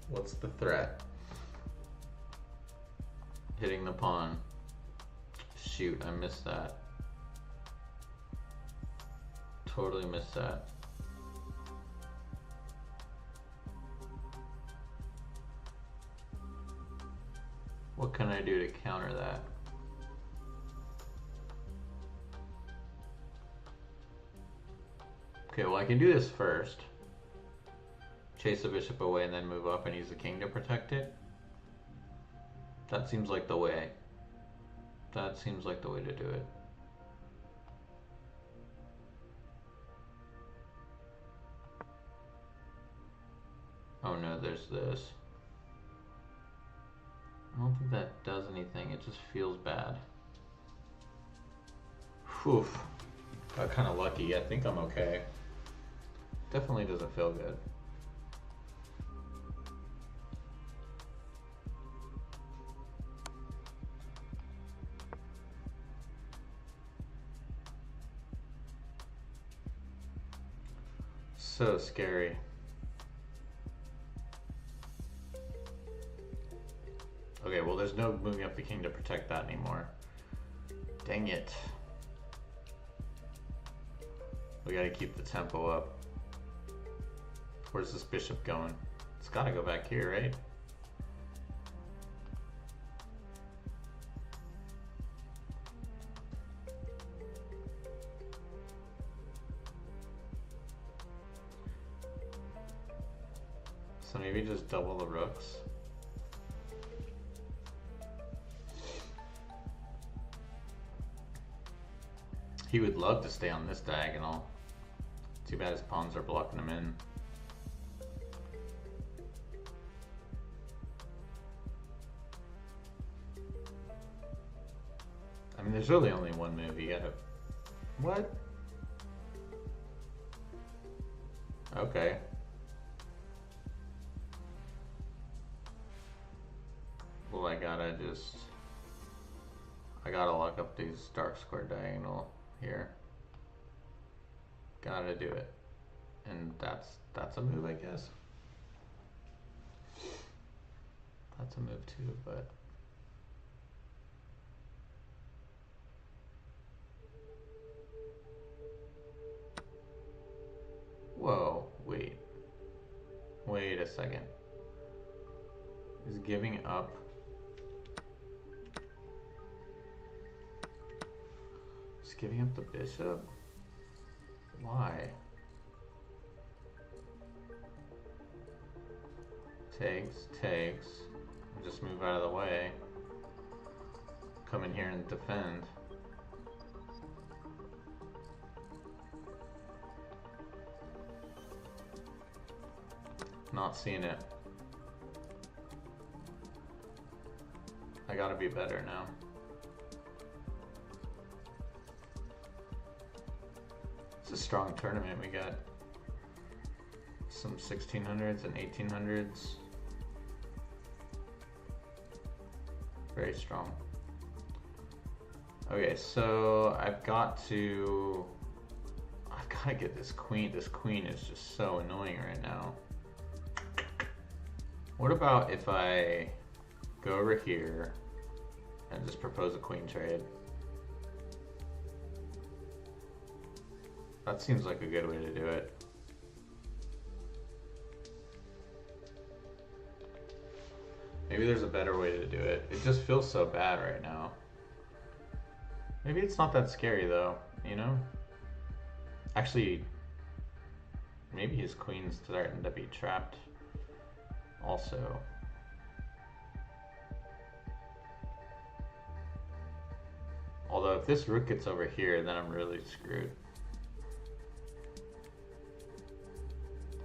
What's the threat? Hitting the pawn. Shoot, I missed that. Totally missed that. What can I do to counter that? Okay, well I can do this first. Chase the bishop away and then move up and use the king to protect it. That seems like the way. That seems like the way to do it. Oh no, there's this. I don't think that does anything, it just feels bad. Whew. Got kind of lucky, I think I'm okay. Definitely doesn't feel good. So scary. Okay, well there's no moving up the king to protect that anymore. Dang it. We gotta keep the tempo up. Where's this bishop going? It's gotta go back here, right? So maybe just double the rooks. He would love to stay on this diagonal. Too bad his pawns are blocking him in. I mean, there's really only one move. You gotta... What? Okay. Well, I gotta lock up these dark square diagonal here. Gotta do it. And that's a move, I guess. That's a move too, but... Whoa, wait. Wait a second. Is giving up... Is giving up the bishop? Why? Takes. Just move out of the way. Come in here and defend. Not seeing it. gotta be better now. It's a strong tournament. We got some 1600s and 1800s. Very strong. Okay, so I've got to get this queen. This queen is just so annoying right now. What about if I go over here and just propose a queen trade? That seems like a good way to do it. Maybe there's a better way to do it. It just feels so bad right now. Maybe it's not that scary though, you know? Actually, maybe his queen's starting to be trapped also. Although if this rook gets over here, then I'm really screwed.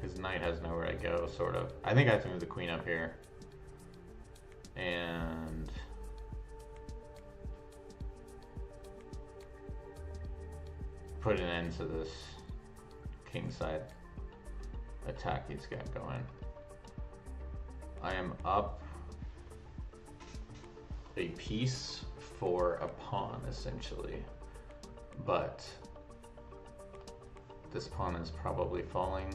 His knight has nowhere to go, sort of. I think I have to move the queen up here. And put an end to this kingside attack he's got going. I am up a piece for a pawn, essentially. But this pawn is probably falling.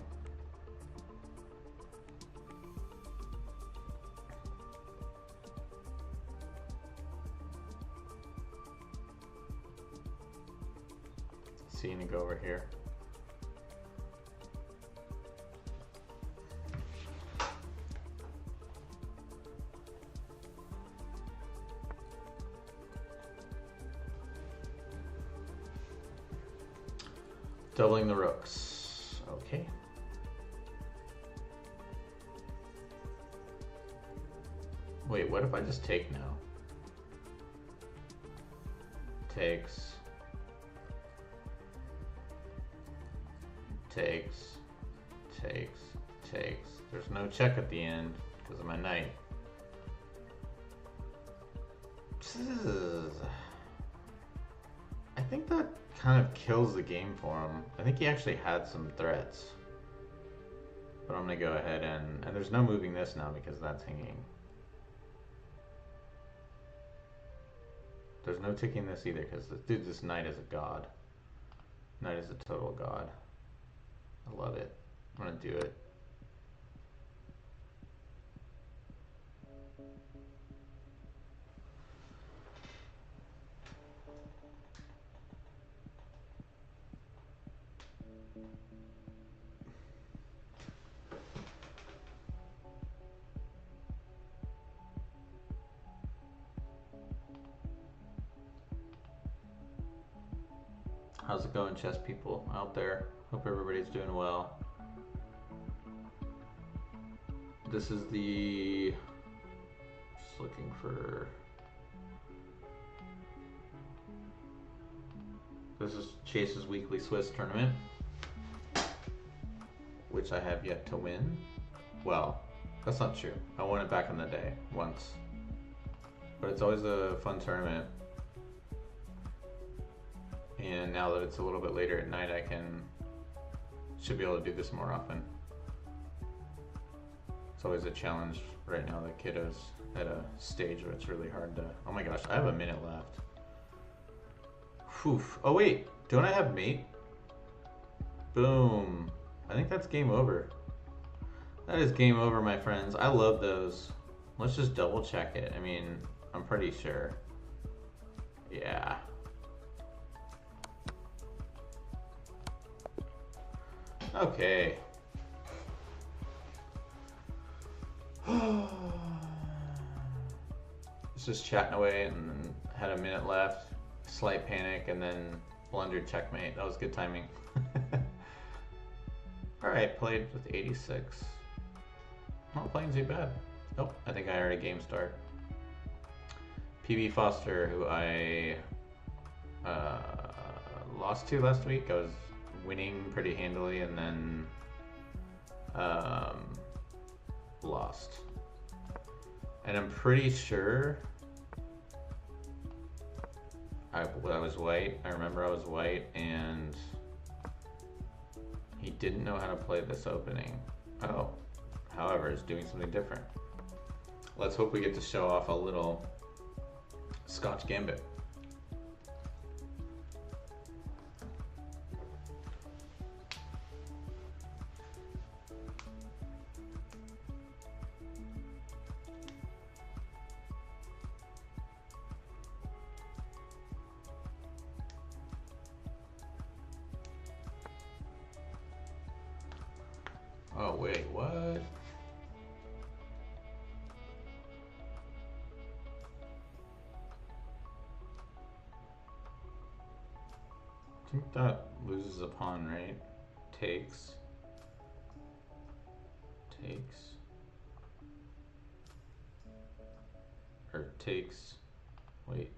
Seeing to go over here. Doubling the rooks. Okay. Wait, what if I just take now? Takes. Takes. Takes. Takes. There's no check at the end because of my knight. I think that kind of kills the game for him. I think he actually had some threats. But I'm gonna go ahead and there's no moving this now because that's hanging. There's no taking this either because this knight is a god. Knight is a total god. I love it. I'm gonna do it. How's it going, chess people out there? Hope everybody's doing well. This is the, just looking for, this is Chase's weekly Swiss tournament, which I have yet to win. Well, that's not true. I won it back in the day, once. But it's always a fun tournament. And now that it's a little bit later at night, I should be able to do this more often. It's always a challenge right now. The kiddo's at a stage where it's really hard to, oh my gosh, I have a minute left. Whew. Oh wait, don't I have mate? Boom. I think that's game over. That is game over, my friends. I love those. Let's just double check it. I mean, I'm pretty sure. Yeah. Okay. Was just chatting away and had a minute left. Slight panic and then blundered checkmate. That was good timing. Alright, played with 86. Not playing too bad. Nope, I think I heard a game start. PB Foster, who I lost to last week. I was winning pretty handily and then lost. And I'm pretty sure I was white. I remember I was white, and he didn't know how to play this opening. Oh, however, is doing something different. Let's hope we get to show off a little Scotch Gambit. Oh wait, what? I think that loses a pawn, right? Takes. Or takes. Wait.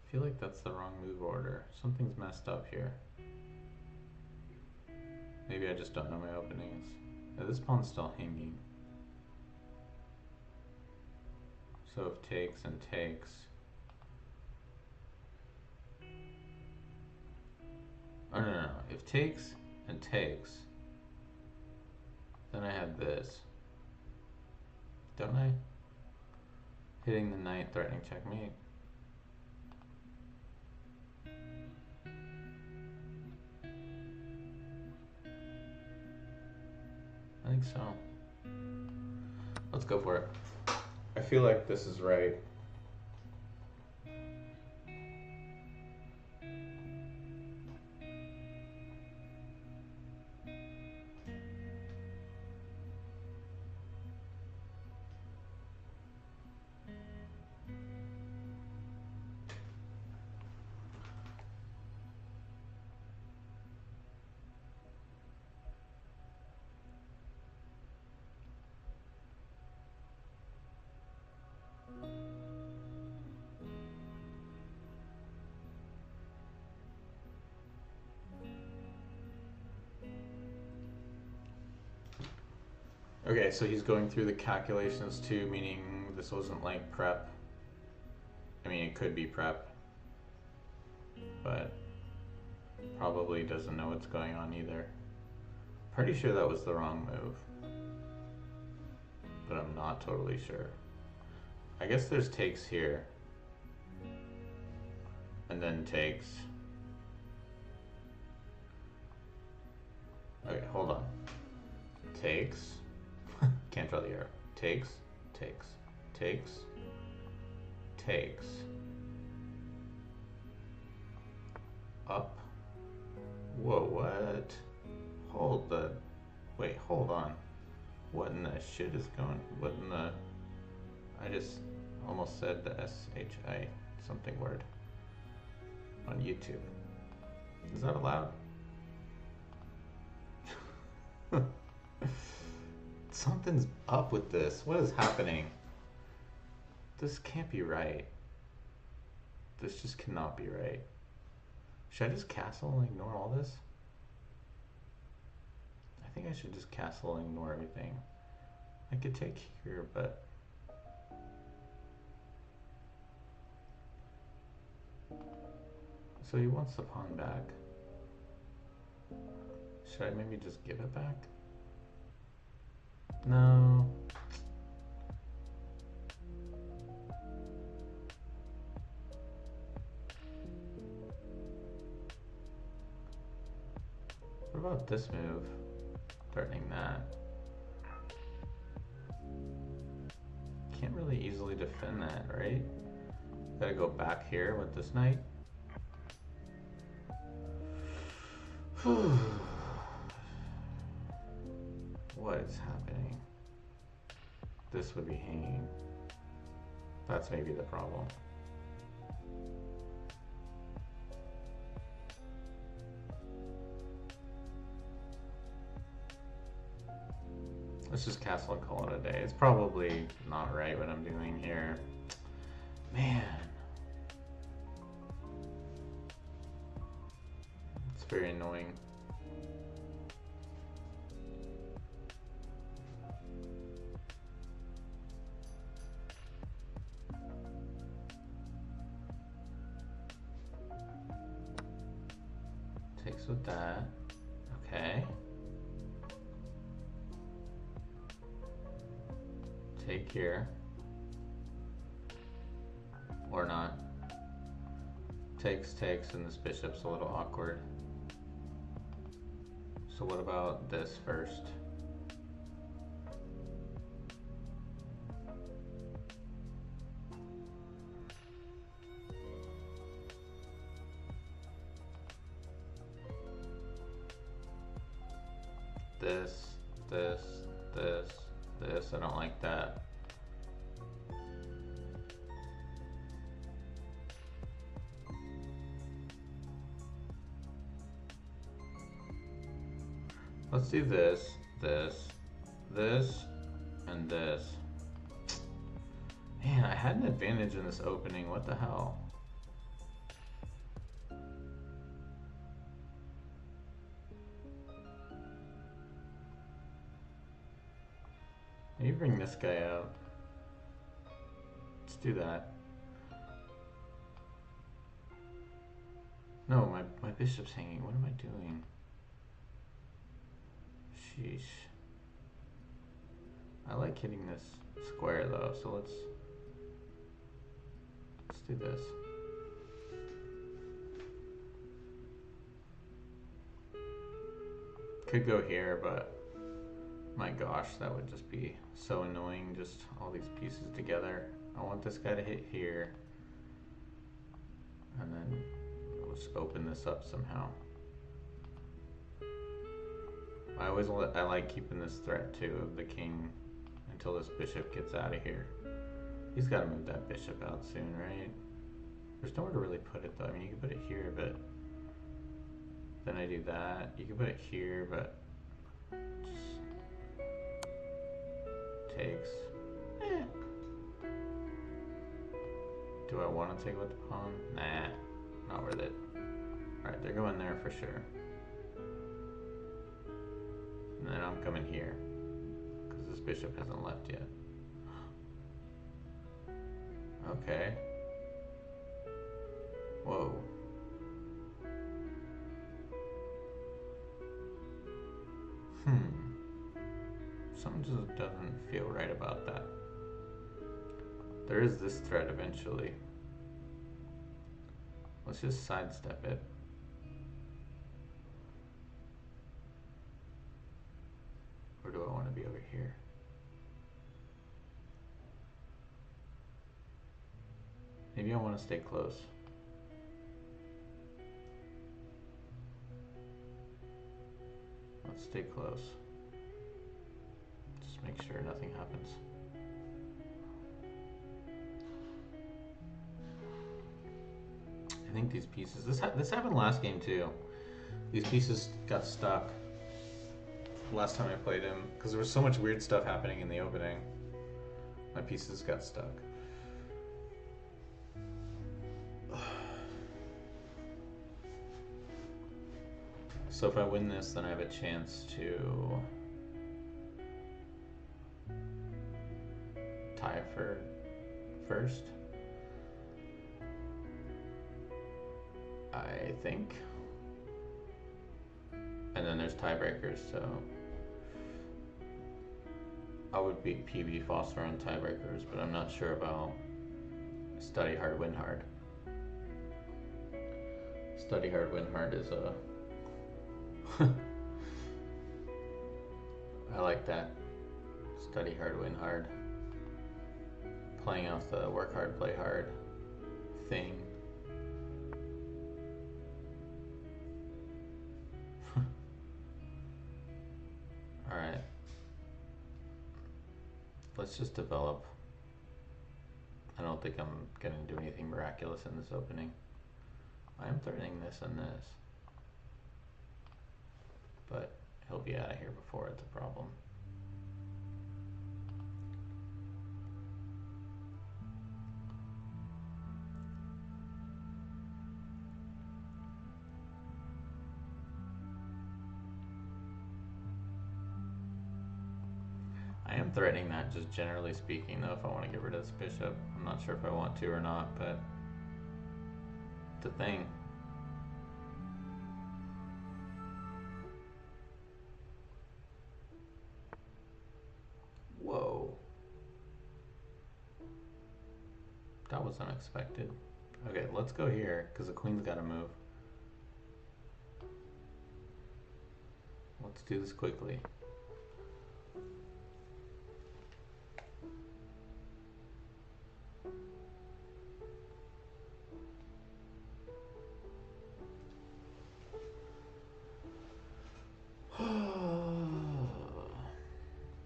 I feel like that's the wrong move order. Something's messed up here. Maybe I just don't know my openings. Yeah, this pawn's still hanging. So if takes and takes. Oh, no. If takes and takes, then I have this. Don't I? Hitting the knight, threatening checkmate. I think so. Let's go for it. I feel like this is right. Okay, so he's going through the calculations too, meaning this wasn't like prep. I mean, it could be prep, but probably doesn't know what's going on either. Pretty sure that was the wrong move, but I'm not totally sure. I guess there's takes here, and then takes. Okay, hold on. Takes. Can't draw the arrow. Takes, takes, takes, takes. Up. Whoa, what? Wait, hold on. What in the shit is going, what in the, I just almost said the S-H-I something word on YouTube. Is that allowed? Something's up with this. What is happening? This can't be right. This just cannot be right. Should I just castle and ignore all this? I think I should just castle and ignore everything. I could take here, but... So he wants the pawn back. Should I maybe just give it back? No. What about this move? Threatening that. Can't really easily defend that, right? Gotta go back here with this knight. What is happening? This would be hanging. That's maybe the problem. Let's just castle and call it a day. It's probably not right what I'm doing here. Man. It's very annoying. Takes with that. Okay. Take here. Or not. Takes, and this bishop's a little awkward. So what about this first? This, I don't like that. Let's do this, and this. Man, I had an advantage in this opening, what the hell? Maybe bring this guy out. Let's do that. No, my bishop's hanging. What am I doing? Sheesh. I like hitting this square though, so let's do this. Could go here, but my gosh, that would just be so annoying, just all these pieces together. I want this guy to hit here, and then I'll just open this up somehow. I like keeping this threat too of the king until this bishop gets out of here. He's got to move that bishop out soon, right? There's nowhere to really put it though. I mean, you can put it here, but then I do that. You can put it here, but just takes. Do I want to take with the pawn? Nah, not worth it. Alright, they're going there for sure. And then I'm coming here, because this bishop hasn't left yet. Okay. Whoa. Something just doesn't feel right about that. There is this threat eventually. Let's just sidestep it. Or do I want to be over here? Maybe I want to stay close. Let's stay close. Just make sure nothing happens. I think these pieces, this happened last game too. These pieces got stuck last time I played him because there was so much weird stuff happening in the opening. My pieces got stuck. So if I win this, then I have a chance to tie for first, I think. And then there's tiebreakers, so I would beat PB Foster on tiebreakers, but I'm not sure about study hard, win hard. Study hard, win hard is a I like that. Study hard, win hard. Playing off the work hard, play hard thing. Alright. Let's just develop. I don't think I'm gonna do anything miraculous in this opening. I am threatening this and this. But he'll be out of here before it's a problem. I am threatening that, just generally speaking, though, if I want to get rid of this bishop. I'm not sure if I want to or not, but it's a thing. That was unexpected. Okay, let's go here, because the queen's got to move. Let's do this quickly.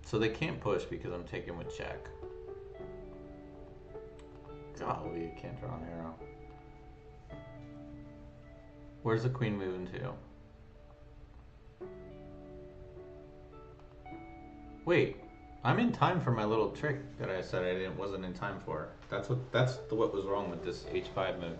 So they can't push because I'm taking with check. Golly, you can't draw an arrow. Where's the queen moving to? Wait, I'm in time for my little trick that I said wasn't in time for. That's what was wrong with this H5 move.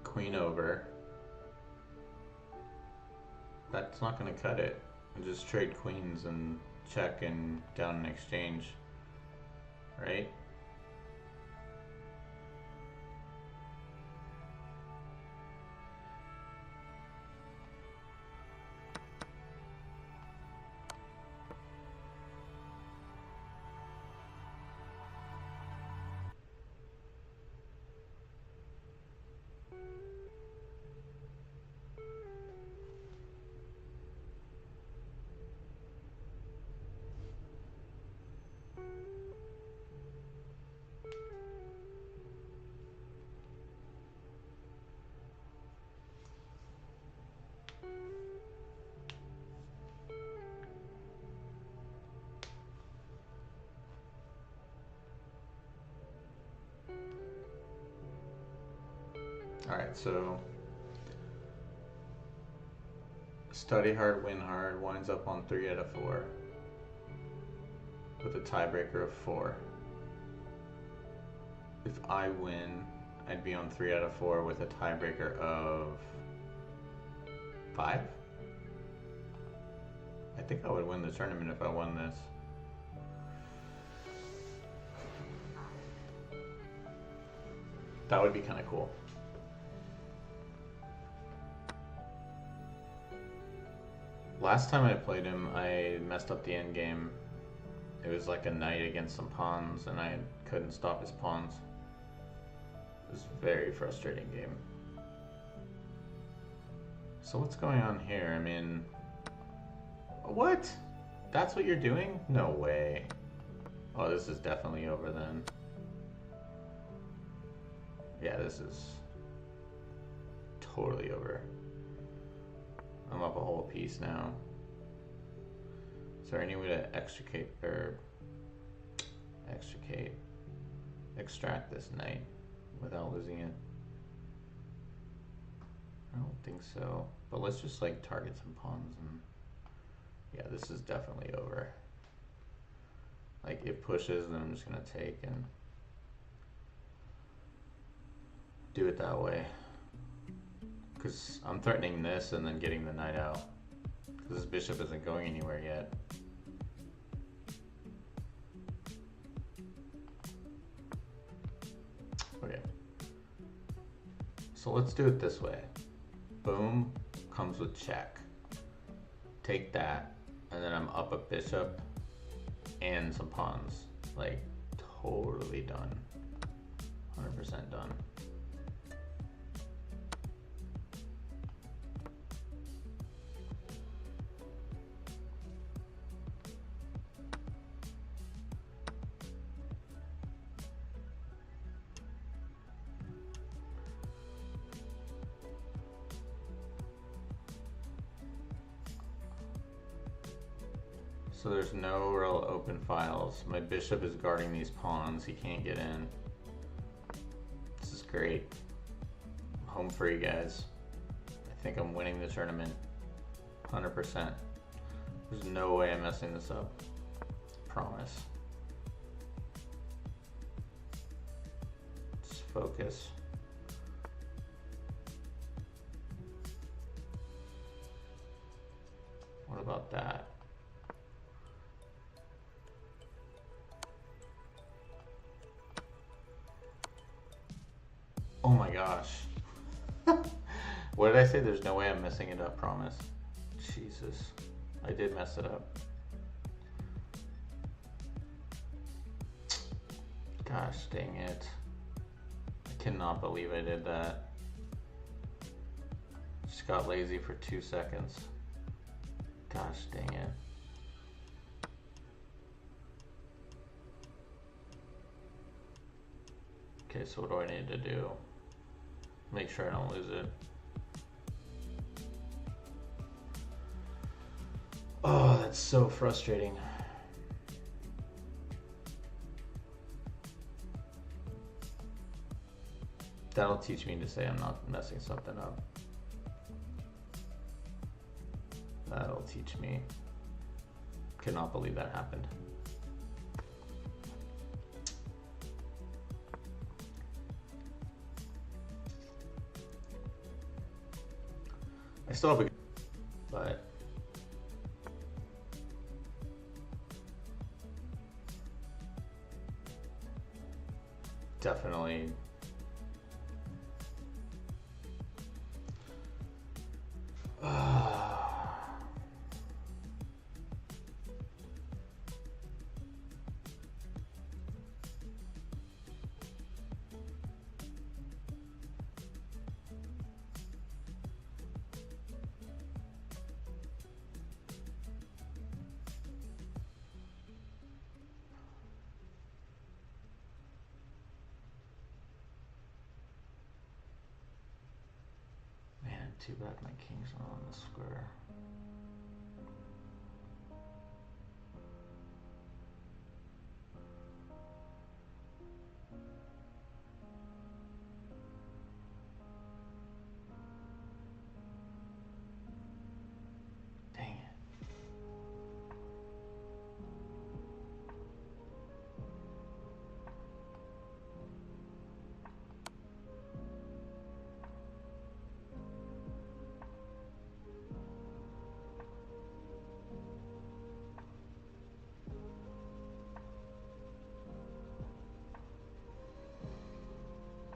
Queen over. That's not gonna cut it. I'll just trade queens and check and down an exchange. Right? Alright, so study hard, win hard, winds up on 3 out of 4 with a tiebreaker of 4. If I win, I'd be on 3 out of 4 with a tiebreaker of 5. I think I would win the tournament if I won this. That would be kind of cool. Last time I played him, I messed up the end game. It was like a knight against some pawns, and I couldn't stop his pawns. It was a very frustrating game. So what's going on here? I mean, what? That's what you're doing? No way. Oh, this is definitely over then. Yeah, this is totally over. I'm up a whole piece now. Is there any way to extract this knight without losing it? I don't think so. But let's just like target some pawns and yeah, this is definitely over. Like it pushes, then I'm just gonna take and do it that way. Because I'm threatening this and then getting the knight out. Because this bishop isn't going anywhere yet. Okay. So let's do it this way. Boom comes with check. Take that, and then I'm up a bishop and some pawns. Like, totally done. 100% done. So there's no real open files. My bishop is guarding these pawns. He can't get in. This is great. I'm home free, guys. I think I'm winning the tournament. 100%. There's no way I'm messing this up. Promise. Just focus. What about that? Oh my gosh. What did I say? There's no way I'm messing it up, promise. Jesus. I did mess it up. Gosh dang it. I cannot believe I did that. Just got lazy for 2 seconds. Gosh dang it. Okay, so what do I need to do? Make sure I don't lose it. Oh, that's so frustrating. That'll teach me to say I'm not messing something up. That'll teach me. Cannot believe that happened. I still have a, but definitely too bad my king's not on the square. Dang it.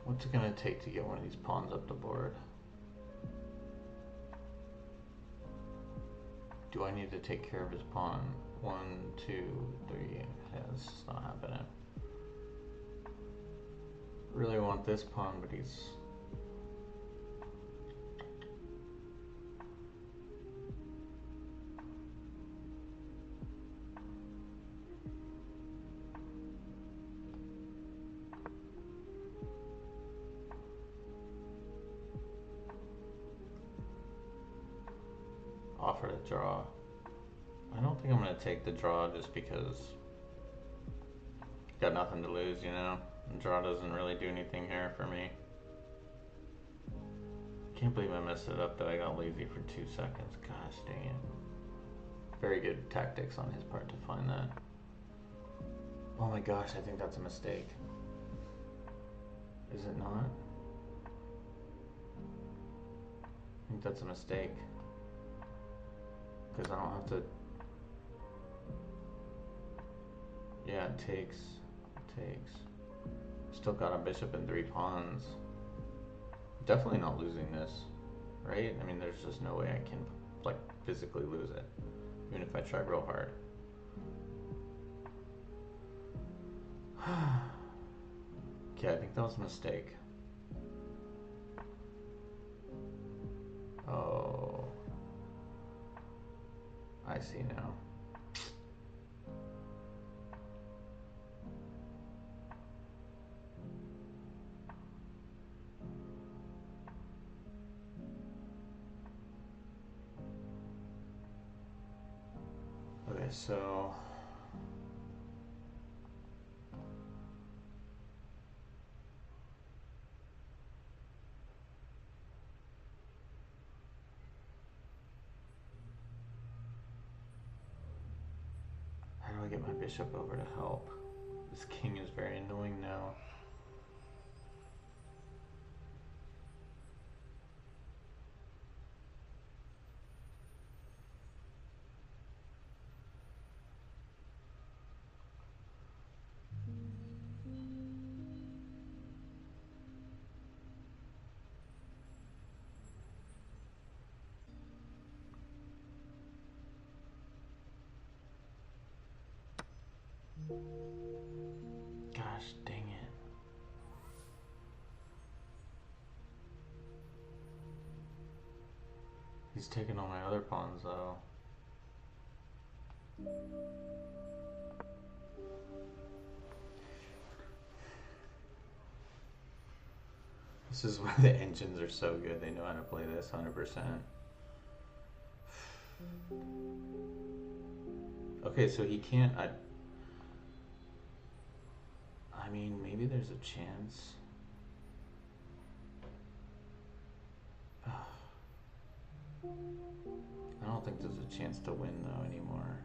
What's it gonna take to get one of these pawns up the board? Do I need to take care of his pawn? 1, 2, 3. Yeah, this is not happening. Really want this pawn, but he's offer to draw. I don't think I'm gonna take the draw just because got nothing to lose, you know? And draw doesn't really do anything here for me. Can't believe I messed it up that I got lazy for 2 seconds. Gosh dang it. Very good tactics on his part to find that. Oh my gosh, I think that's a mistake. Is it not? I think that's a mistake. Because I don't have to. Yeah, it takes. Still got a bishop and 3 pawns. Definitely not losing this, right? I mean, there's just no way I can, like, physically lose it, even if I try real hard. Okay, I think that was a mistake. Oh. I see now. Okay, so how do I get my bishop over to help? This king is very annoying now. Gosh dang it. He's taking all my other pawns though. This is why the engines are so good. They know how to play this 100%. Okay, so he can't. I mean, maybe there's a chance. I don't think there's a chance to win though anymore.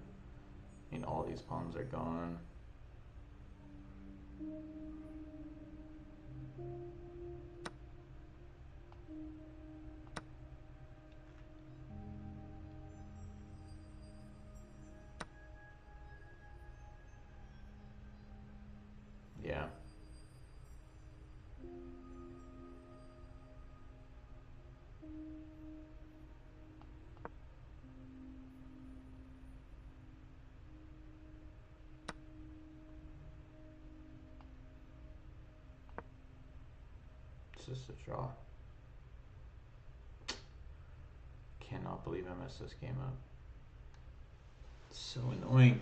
I mean, all these pawns are gone. Yeah. It's just a draw. Cannot believe I messed this game up. It's so annoying.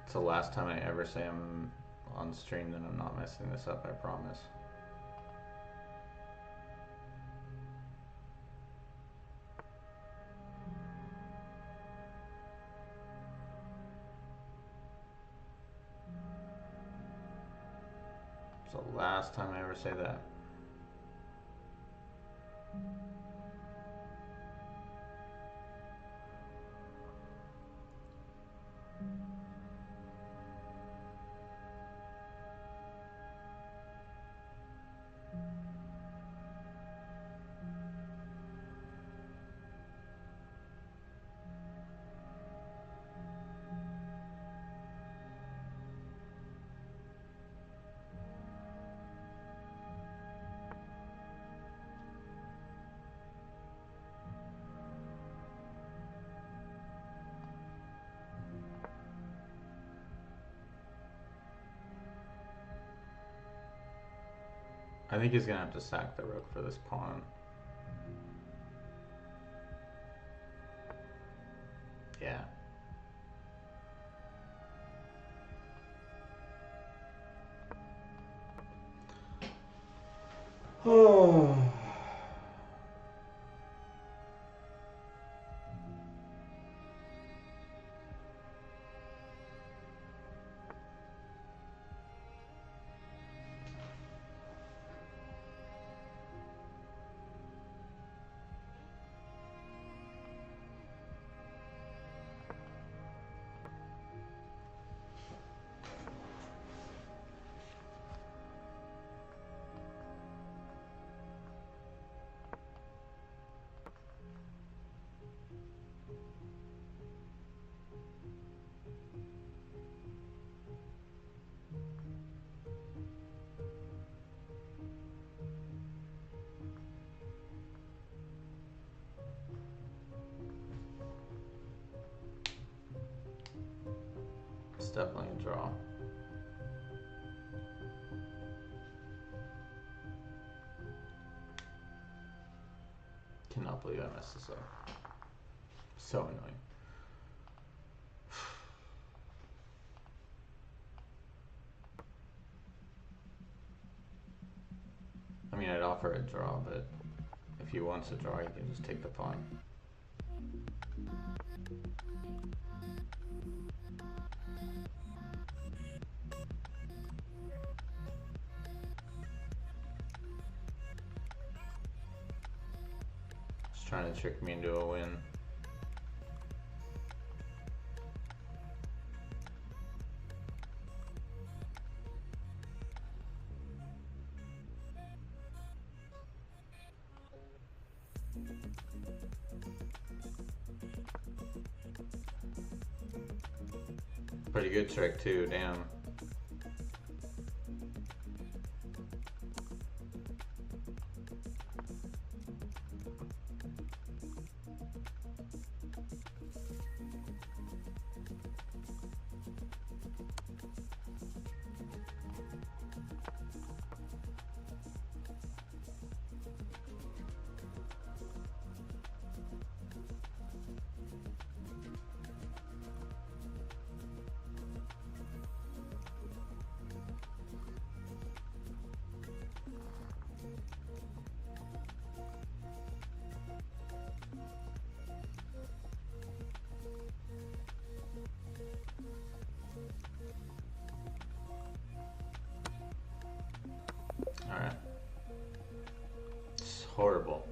It's the last time I ever say I'm on stream that I'm not messing this up, I promise. It's the last time I ever say that. I think he's gonna have to sack the rook for this pawn. Yeah. Oh. It's definitely a draw. Cannot believe I messed this up. So annoying. I mean, I'd offer a draw, but if he wants a draw, he can just take the pawn. Just trying to trick me into a win. Pretty good trick too, damn. horrible.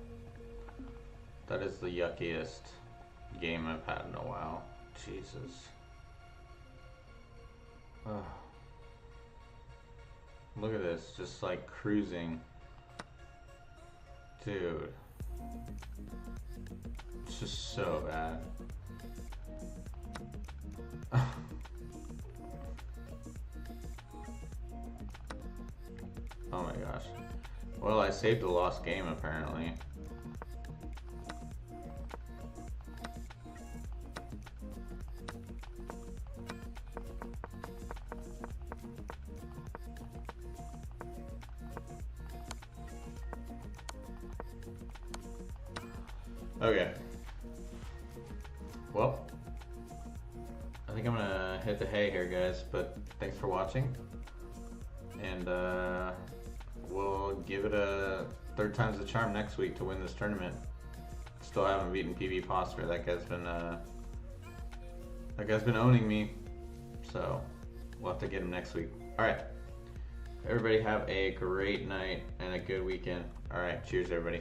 That is the yuckiest game I've had in a while. Jesus. Oh. Look at this, just like cruising. Dude. It's just so bad. Oh my gosh. Well, I saved a lost game apparently. Okay. Well, I think I'm gonna hit the hay here, guys, but thanks for watching. And we'll give it a third time's the charm next week to win this tournament. Still haven't beaten PB Posture. That guy's been owning me. So we'll have to get him next week. Alright. Everybody have a great night and a good weekend. Alright, cheers everybody.